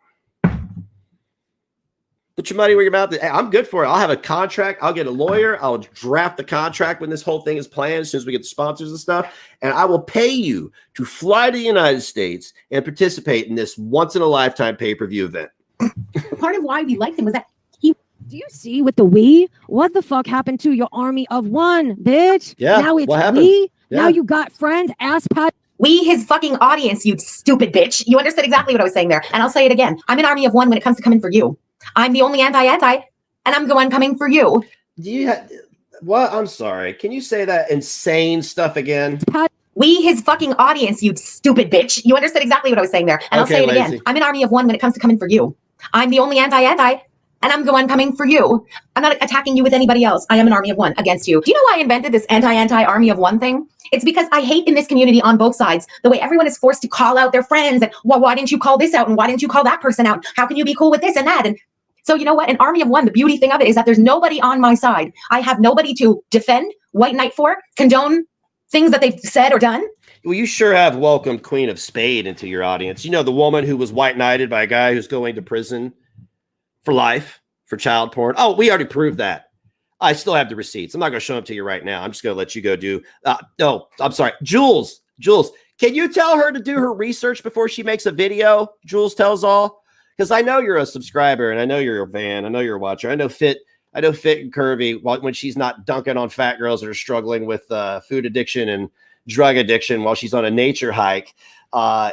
Put your money where your mouth is. Hey, I'm good for it. I'll have a contract. I'll get a lawyer. I'll draft the contract when this whole thing is planned, as soon as we get the sponsors and stuff. And I will pay you to fly to the United States and participate in this once-in-a-lifetime pay-per-view event. Part of why we liked him was that Do you see with the we? What the fuck happened to your army of one, bitch? Yeah, Now it's what happened? we. Yeah. Now you got friends, ass pat. We, his fucking audience, you stupid bitch. You understood exactly what I was saying there. And I'll say it again. I'm an army of one when it comes to coming for you. I'm the only anti-anti, and I'm the one coming for you. Do you what? I'm sorry. Can you say that insane stuff again? We, his fucking audience, you stupid bitch. You understood exactly what I was saying there. And I'll Okay, say it Lazy. again. I'm an army of one when it comes to coming for you. I'm the only anti-anti, and I'm the one coming for you. I'm not attacking you with anybody else. I am an army of one against you. Do you know why I invented this anti-anti army of one thing? It's because I hate in this community on both sides the way everyone is forced to call out their friends. And well, why didn't you call this out? And why didn't you call that person out? How can you be cool with this and that? And so you know what? An army of one, the beauty thing of it is that there's nobody on my side. I have nobody to defend, white knight for, condone things that they've said or done. Well, you sure have welcomed Queen of Spade into your audience. You know, the woman who was white knighted by a guy who's going to prison for life for child porn. Oh, we already proved that. I still have the receipts. I'm not going to show them to you right now. I'm just going to let you go do. No, I'm sorry. Jules, can you tell her to do her research before she makes a video? Jules Tells All. Because I know you're a subscriber and I know you're a fan. I know you're a watcher. I know Fit and Curvy, when she's not dunking on fat girls that are struggling with food addiction and drug addiction while she's on a nature hike,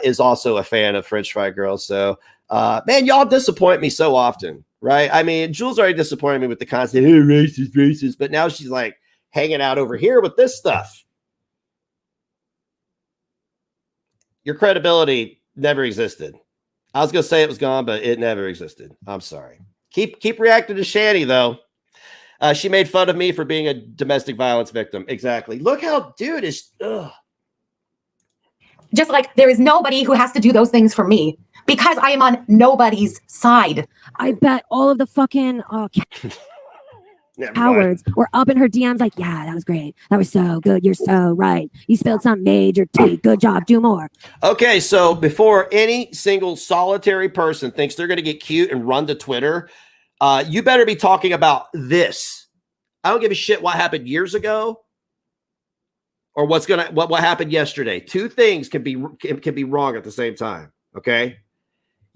is also a fan of French fry girls. So, man, y'all disappoint me so often, right? I mean, Jules already disappointed me with the constant hey, racist, but now she's like hanging out over here with this stuff. Your credibility never existed. I was going to say it was gone, but it never existed. I'm sorry. Keep reacting to Shanny, though. She made fun of me for being a domestic violence victim. Exactly. Look how dude is. Ugh. Just like there is nobody who has to do those things for me because I am on nobody's side. I bet all of the fucking Never cowards were up in her DMs like, yeah, that was great. That was so good. You're so right. You spilled some major tea. Good job. Do more. Okay, so before any single solitary person thinks they're going to get cute and run to Twitter, you better be talking about this. I don't give a shit what happened years ago or what happened yesterday. Two things can be wrong at the same time. Okay,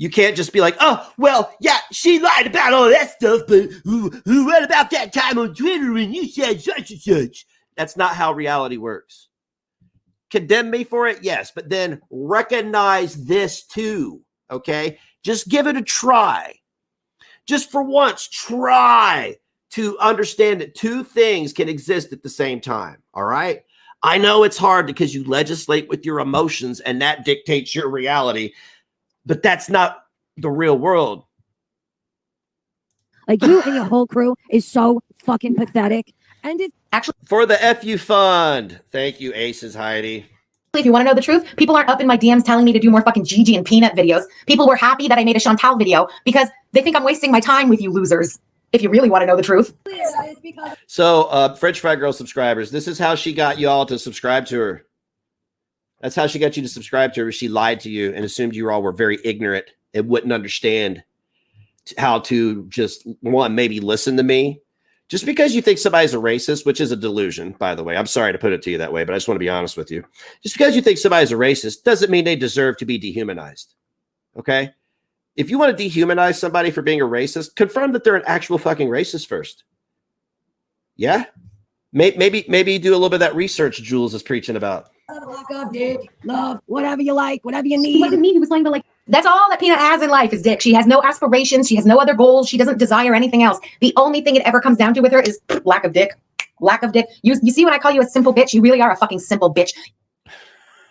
You can't just be like, oh, well, yeah, she lied about all that stuff, but what about that time on Twitter when you said such and such? That's not how reality works. Condemn me for it? Yes, but then recognize this too, okay? Just give it a try. Just for once, try to understand that two things can exist at the same time, all right? I know it's hard because you legislate with your emotions and that dictates your reality, but that's not the real world. Like, you and your whole crew is so fucking pathetic. And it's Actually, For the FU Fund. Thank you, Aces Heidi. if you want to know the truth, people aren't up in my DMs telling me to do more fucking Gigi and Peanut videos. People were happy that I made a Chantal video because they think I'm wasting my time with you losers. If you really want to know the truth. So, French Fry Girl subscribers, this is how she got y'all to subscribe to her. That's how she got you to subscribe to her. She lied to you and assumed you all were very ignorant and wouldn't understand how to just, one, maybe listen to me. Just because you think somebody's a racist, which is a delusion, by the way. I'm sorry to put it to you that way, but I just want to be honest with you. Just because you think somebody's a racist doesn't mean they deserve to be dehumanized. Okay? If you want to dehumanize somebody for being a racist, confirm that they're an actual fucking racist first. Yeah? Maybe you do a little bit of that research Jules is preaching about. Love, dick, love, whatever you like, whatever you He wasn't need. me. He was lying about, like, that's all that Peanut has in life is dick. She has no aspirations. She has no other goals. She doesn't desire anything else. The only thing it ever comes down to with her is lack of dick. Lack of dick. You see when I call you a simple bitch, you really are a fucking simple bitch.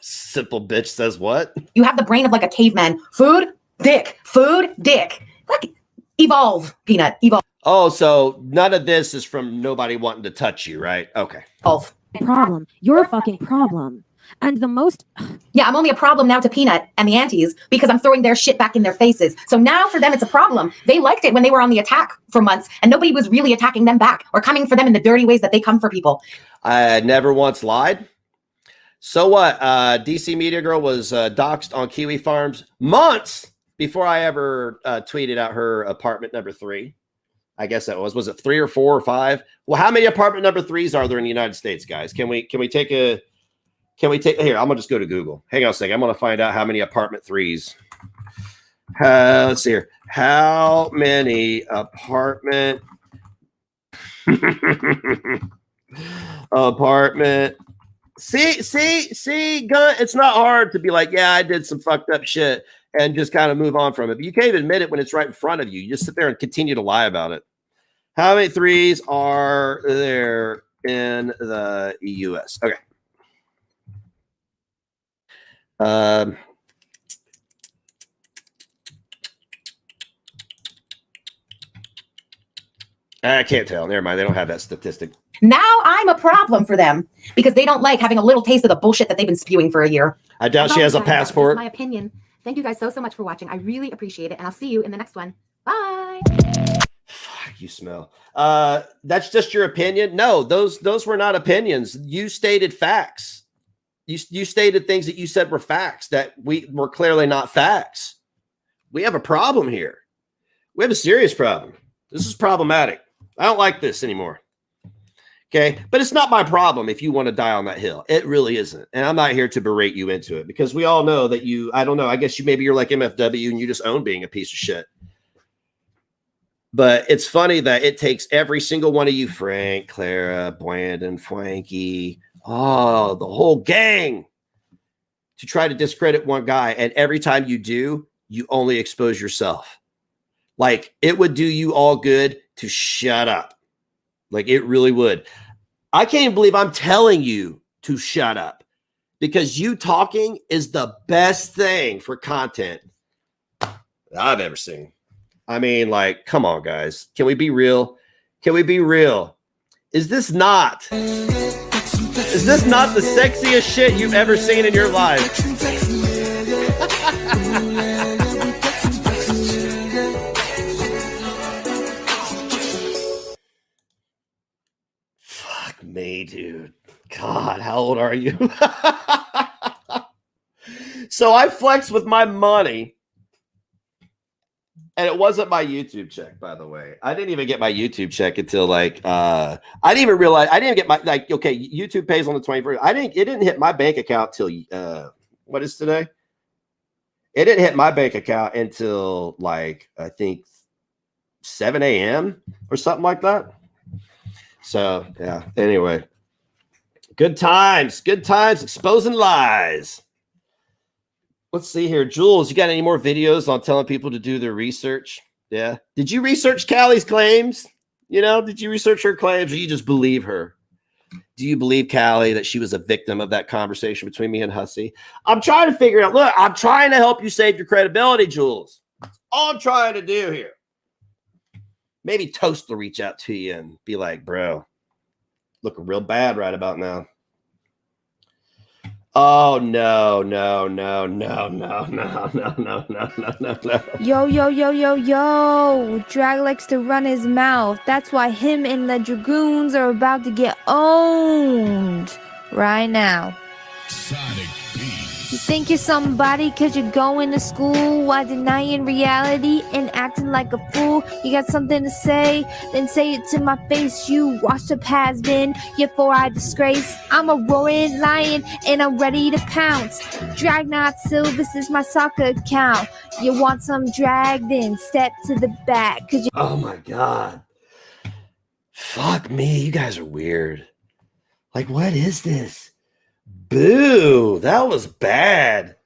Simple bitch says what? You have the brain of like a caveman. Food, dick. Food, dick. Like, evolve, Peanut. Evolve. Oh, so none of this is from nobody wanting to touch you, right? Okay. Problem. You're a fucking problem. And the most Yeah, I'm only a problem now to Peanut and the aunties because I'm throwing their shit back in their faces. So now for them, it's a problem. They liked it when they were on the attack for months and nobody was really attacking them back or coming for them in the dirty ways that they come for people. I never once lied. So what? DC Media Girl was doxxed on Kiwi Farms months before I ever tweeted out her apartment number 3. I guess that was it 3 or 4 or 5? Well, how many apartment number 3s are there in the United States, guys? Can we take here? I'm gonna just go to Google. Hang on a second. I'm gonna find out how many apartment 3s. Let's see here. How many apartment See, Gun, it's not hard to be like, yeah, I did some fucked up shit and just kind of move on from it. But you can't even admit it when it's right in front of you. You just sit there and continue to lie about it. How many 3s are there in the US? Okay. I can't tell. Never mind. They don't have that statistic. Now I'm a problem for them because they don't like having a little taste of the bullshit that they've been spewing for a year. I doubt she has a passport. That's my opinion. Thank you guys so much for watching. I really appreciate it, and I'll see you in the next one. Bye. Fuck, you smell. That's just your opinion. No, those were not opinions. You stated facts. You stated things that you said were facts that were clearly not facts. We have a problem here. We have a serious problem. This is problematic. I don't like this anymore. Okay. But it's not my problem if you want to die on that hill. It really isn't. And I'm not here to berate you into it because we all know that I don't know. I guess maybe you're like MFW and you just own being a piece of shit. But it's funny that it takes every single one of you, Frank, Clara, Brandon, Frankie, the whole gang to try to discredit one guy. And every time you do, you only expose yourself. Like, it would do you all good to shut up. Like, it really would. I can't even believe I'm telling you to shut up because you talking is the best thing for content I've ever seen. I mean, like, come on, guys. Can we be real? Can we be real? Is this not the sexiest shit you've ever seen in your life? Fuck me, dude. God, how old are you? So I flexed with my money. And it wasn't my YouTube check, by the way. I didn't even get my YouTube check until like I didn't even realize I didn't get my okay, YouTube pays on the 21st. It didn't hit my bank account till what is today? It didn't hit my bank account until like I think 7 a.m. or something like that. So yeah. Anyway, good times exposing lies. Let's see here, Jules. You got any more videos on telling people to do their research? Yeah. Did you research Callie's claims? You know, did you research her claims, or you just believe her? Do you believe, Callie, that she was a victim of that conversation between me and Hussey? I'm trying to figure out. Look, I'm trying to help you save your credibility, Jules. That's all I'm trying to do here. Maybe Toast will reach out to you and be like, bro, looking real bad right about now. Oh, no. Yo. Drag likes to run his mouth. That's why him and the Dragoons are about to get owned right now. Sonic Beat. You think you're somebody cause you're going to school while denying reality and acting like a fool. You got something to say? Then say it to my face. You washed up has been, yet for I disgrace. I'm a roaring lion and I'm ready to pounce. Drag not Silvis is my soccer account. You want some dragged in, step to the back. Cause you Oh my God. Fuck me. You guys are weird. Like, what is this? Boo. That was bad.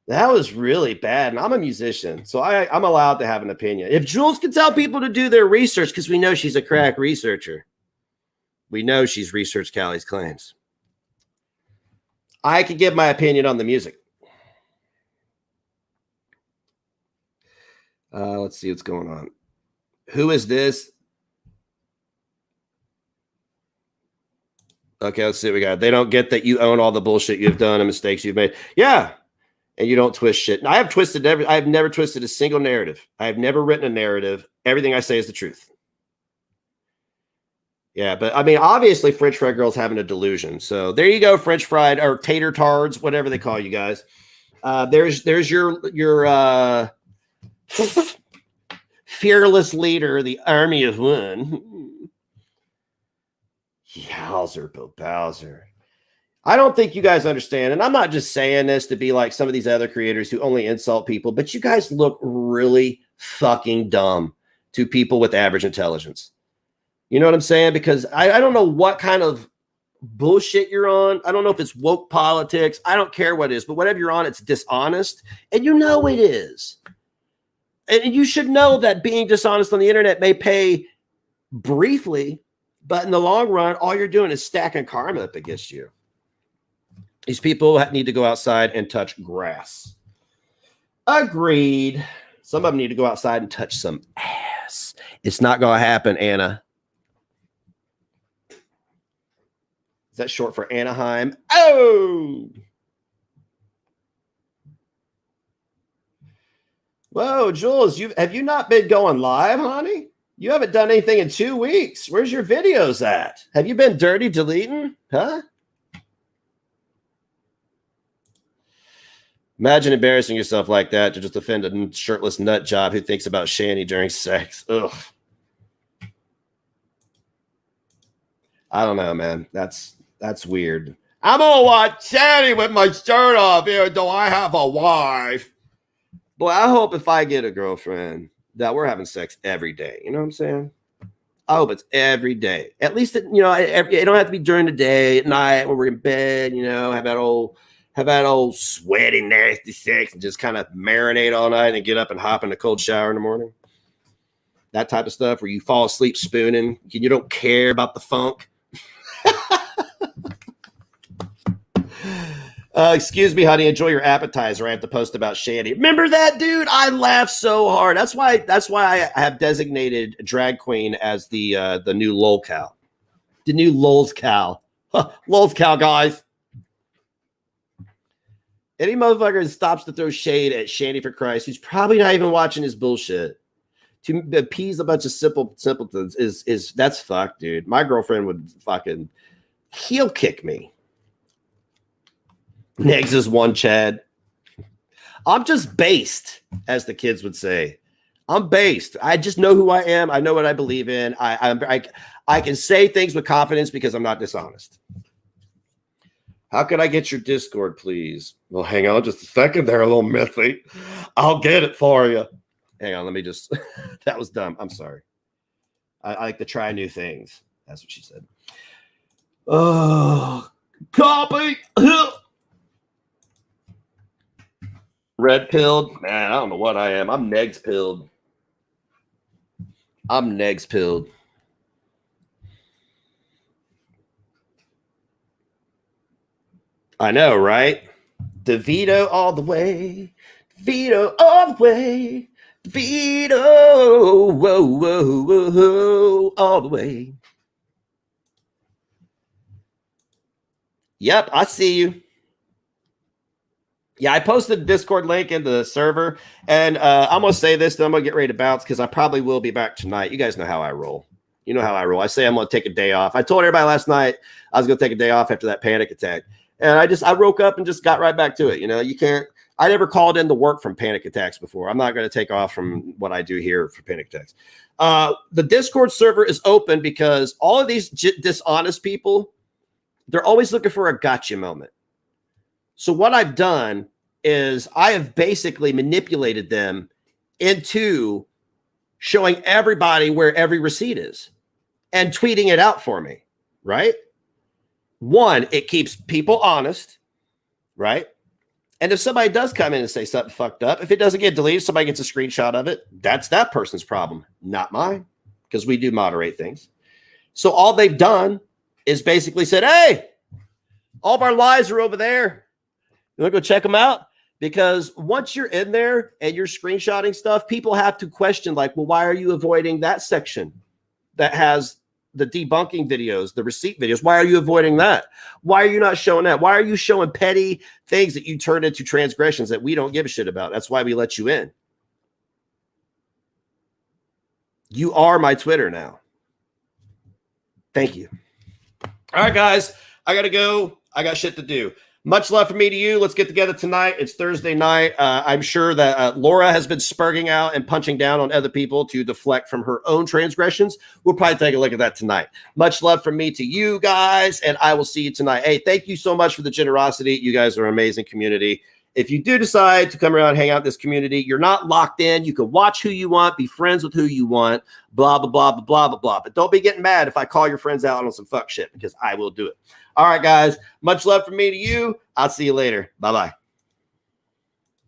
That was really bad. And I'm a musician, so I'm allowed to have an opinion. If Jules can tell people to do their research, because we know she's a crack researcher. We know she's researched Callie's claims. I can give my opinion on the music. Let's see what's going on. Who is this? Okay, let's see what we got. They don't get that you own all the bullshit you've done and mistakes you've made. Yeah. And you don't twist shit. I have twisted I have never twisted a single narrative. I have never written a narrative. Everything I say is the truth. Yeah, but I mean, obviously French fried girl's having a delusion. So there you go, French fried or tater tards, whatever they call you guys. There's your fearless leader, the army of one. Yowzer, Bill Bowser. I don't think you guys understand, and I'm not just saying this to be like some of these other creators who only insult people, but you guys look really fucking dumb to people with average intelligence. You know what I'm saying? Because I don't know what kind of bullshit you're on. I don't know if it's woke politics. I don't care what it is, but whatever you're on, it's dishonest, and you know it is. And you should know that being dishonest on the internet may pay briefly, but in the long run, all you're doing is stacking karma up against you. These people need to go outside and touch grass. Agreed. Some of them need to go outside and touch some ass. It's not going to happen, Anna. Is that short for Anaheim? Oh! Whoa, Jules, have you not been going live, honey? You haven't done anything in 2 weeks. Where's your videos at? Have you been dirty deleting? Huh? Imagine embarrassing yourself like that to just offend a shirtless nut job who thinks about Shanny during sex. Ugh. I don't know, man. That's weird. I'm gonna watch Shanny with my shirt off here. Do I have a wife? Boy, I hope if I get a girlfriend that we're having sex every day. You know what I'm saying? I hope it's every day. At least, it don't have to be during the day, at night, when we're in bed, have that old sweaty, nasty sex and just kind of marinate all night and get up and hop in a cold shower in the morning. That type of stuff where you fall asleep spooning. You don't care about the funk. Excuse me, honey. Enjoy your appetizer. I have to post about Shandy. Remember that, dude? I laughed so hard. That's why I have designated drag queen as the new lol cow, the new lol's cow. Lol's cow, guys. Any motherfucker that stops to throw shade at Shandy for Christ, who's probably not even watching his bullshit, to appease a bunch of simpletons is that's fucked, dude. My girlfriend would fucking heel kick me. Next is one Chad. I'm just based, as the kids would say. I'm based. I just know who I am. I know what I believe in. I can say things with confidence because I'm not dishonest. How could I get your Discord, please? Well, hang on just a second there, a little Mithy. I'll get it for you. Hang on, let me just. That was dumb. I'm sorry. I like to try new things. That's what she said. Oh, copy. Red pilled. Man, I don't know what I am. I'm negs pilled. I'm negs pilled. I know, right? DeVito all the way. DeVito all the way. DeVito, whoa, whoa, whoa, all the way. Yep, I see you. Yeah, I posted the Discord link into the server, and I'm going to say this, then I'm going to get ready to bounce because I probably will be back tonight. You guys know how I roll. You know how I roll. I say I'm going to take a day off. I told everybody last night I was going to take a day off after that panic attack. And I woke up and just got right back to it. You know, you can't, I never called in to work from panic attacks before. I'm not going to take off from what I do here for panic attacks. The Discord server is open because all of these dishonest people, they're always looking for a gotcha moment. So what I've done is I have basically manipulated them into showing everybody where every receipt is and tweeting it out for me, right? One, it keeps people honest, right? And if somebody does come in and say something fucked up, if it doesn't get deleted, somebody gets a screenshot of it, that's that person's problem, not mine, because we do moderate things. So all they've done is basically said, hey, all of our lives are over there. You want to go check them out? Because once you're in there and you're screenshotting stuff, people have to question, like, well, why are you avoiding that section that has the debunking videos, the receipt videos? Why are you avoiding that? Why are you not showing that? Why are you showing petty things that you turn into transgressions that we don't give a shit about? That's why we let you in. You are my Twitter now. Thank you. All right, guys, I got to go. I got shit to do. Much love from me to you. Let's get together tonight. It's Thursday night. I'm sure that Laura has been spurging out and punching down on other people to deflect from her own transgressions. We'll probably take a look at that tonight. Much love from me to you guys, and I will see you tonight. Hey, thank you so much for the generosity. You guys are an amazing community. If you do decide to come around and hang out in this community, you're not locked in. You can watch who you want, be friends with who you want, blah, blah, blah, blah, blah, blah, blah. But don't be getting mad if I call your friends out on some fuck shit, because I will do it. All right, guys. Much love from me to you. I'll see you later. Bye-bye.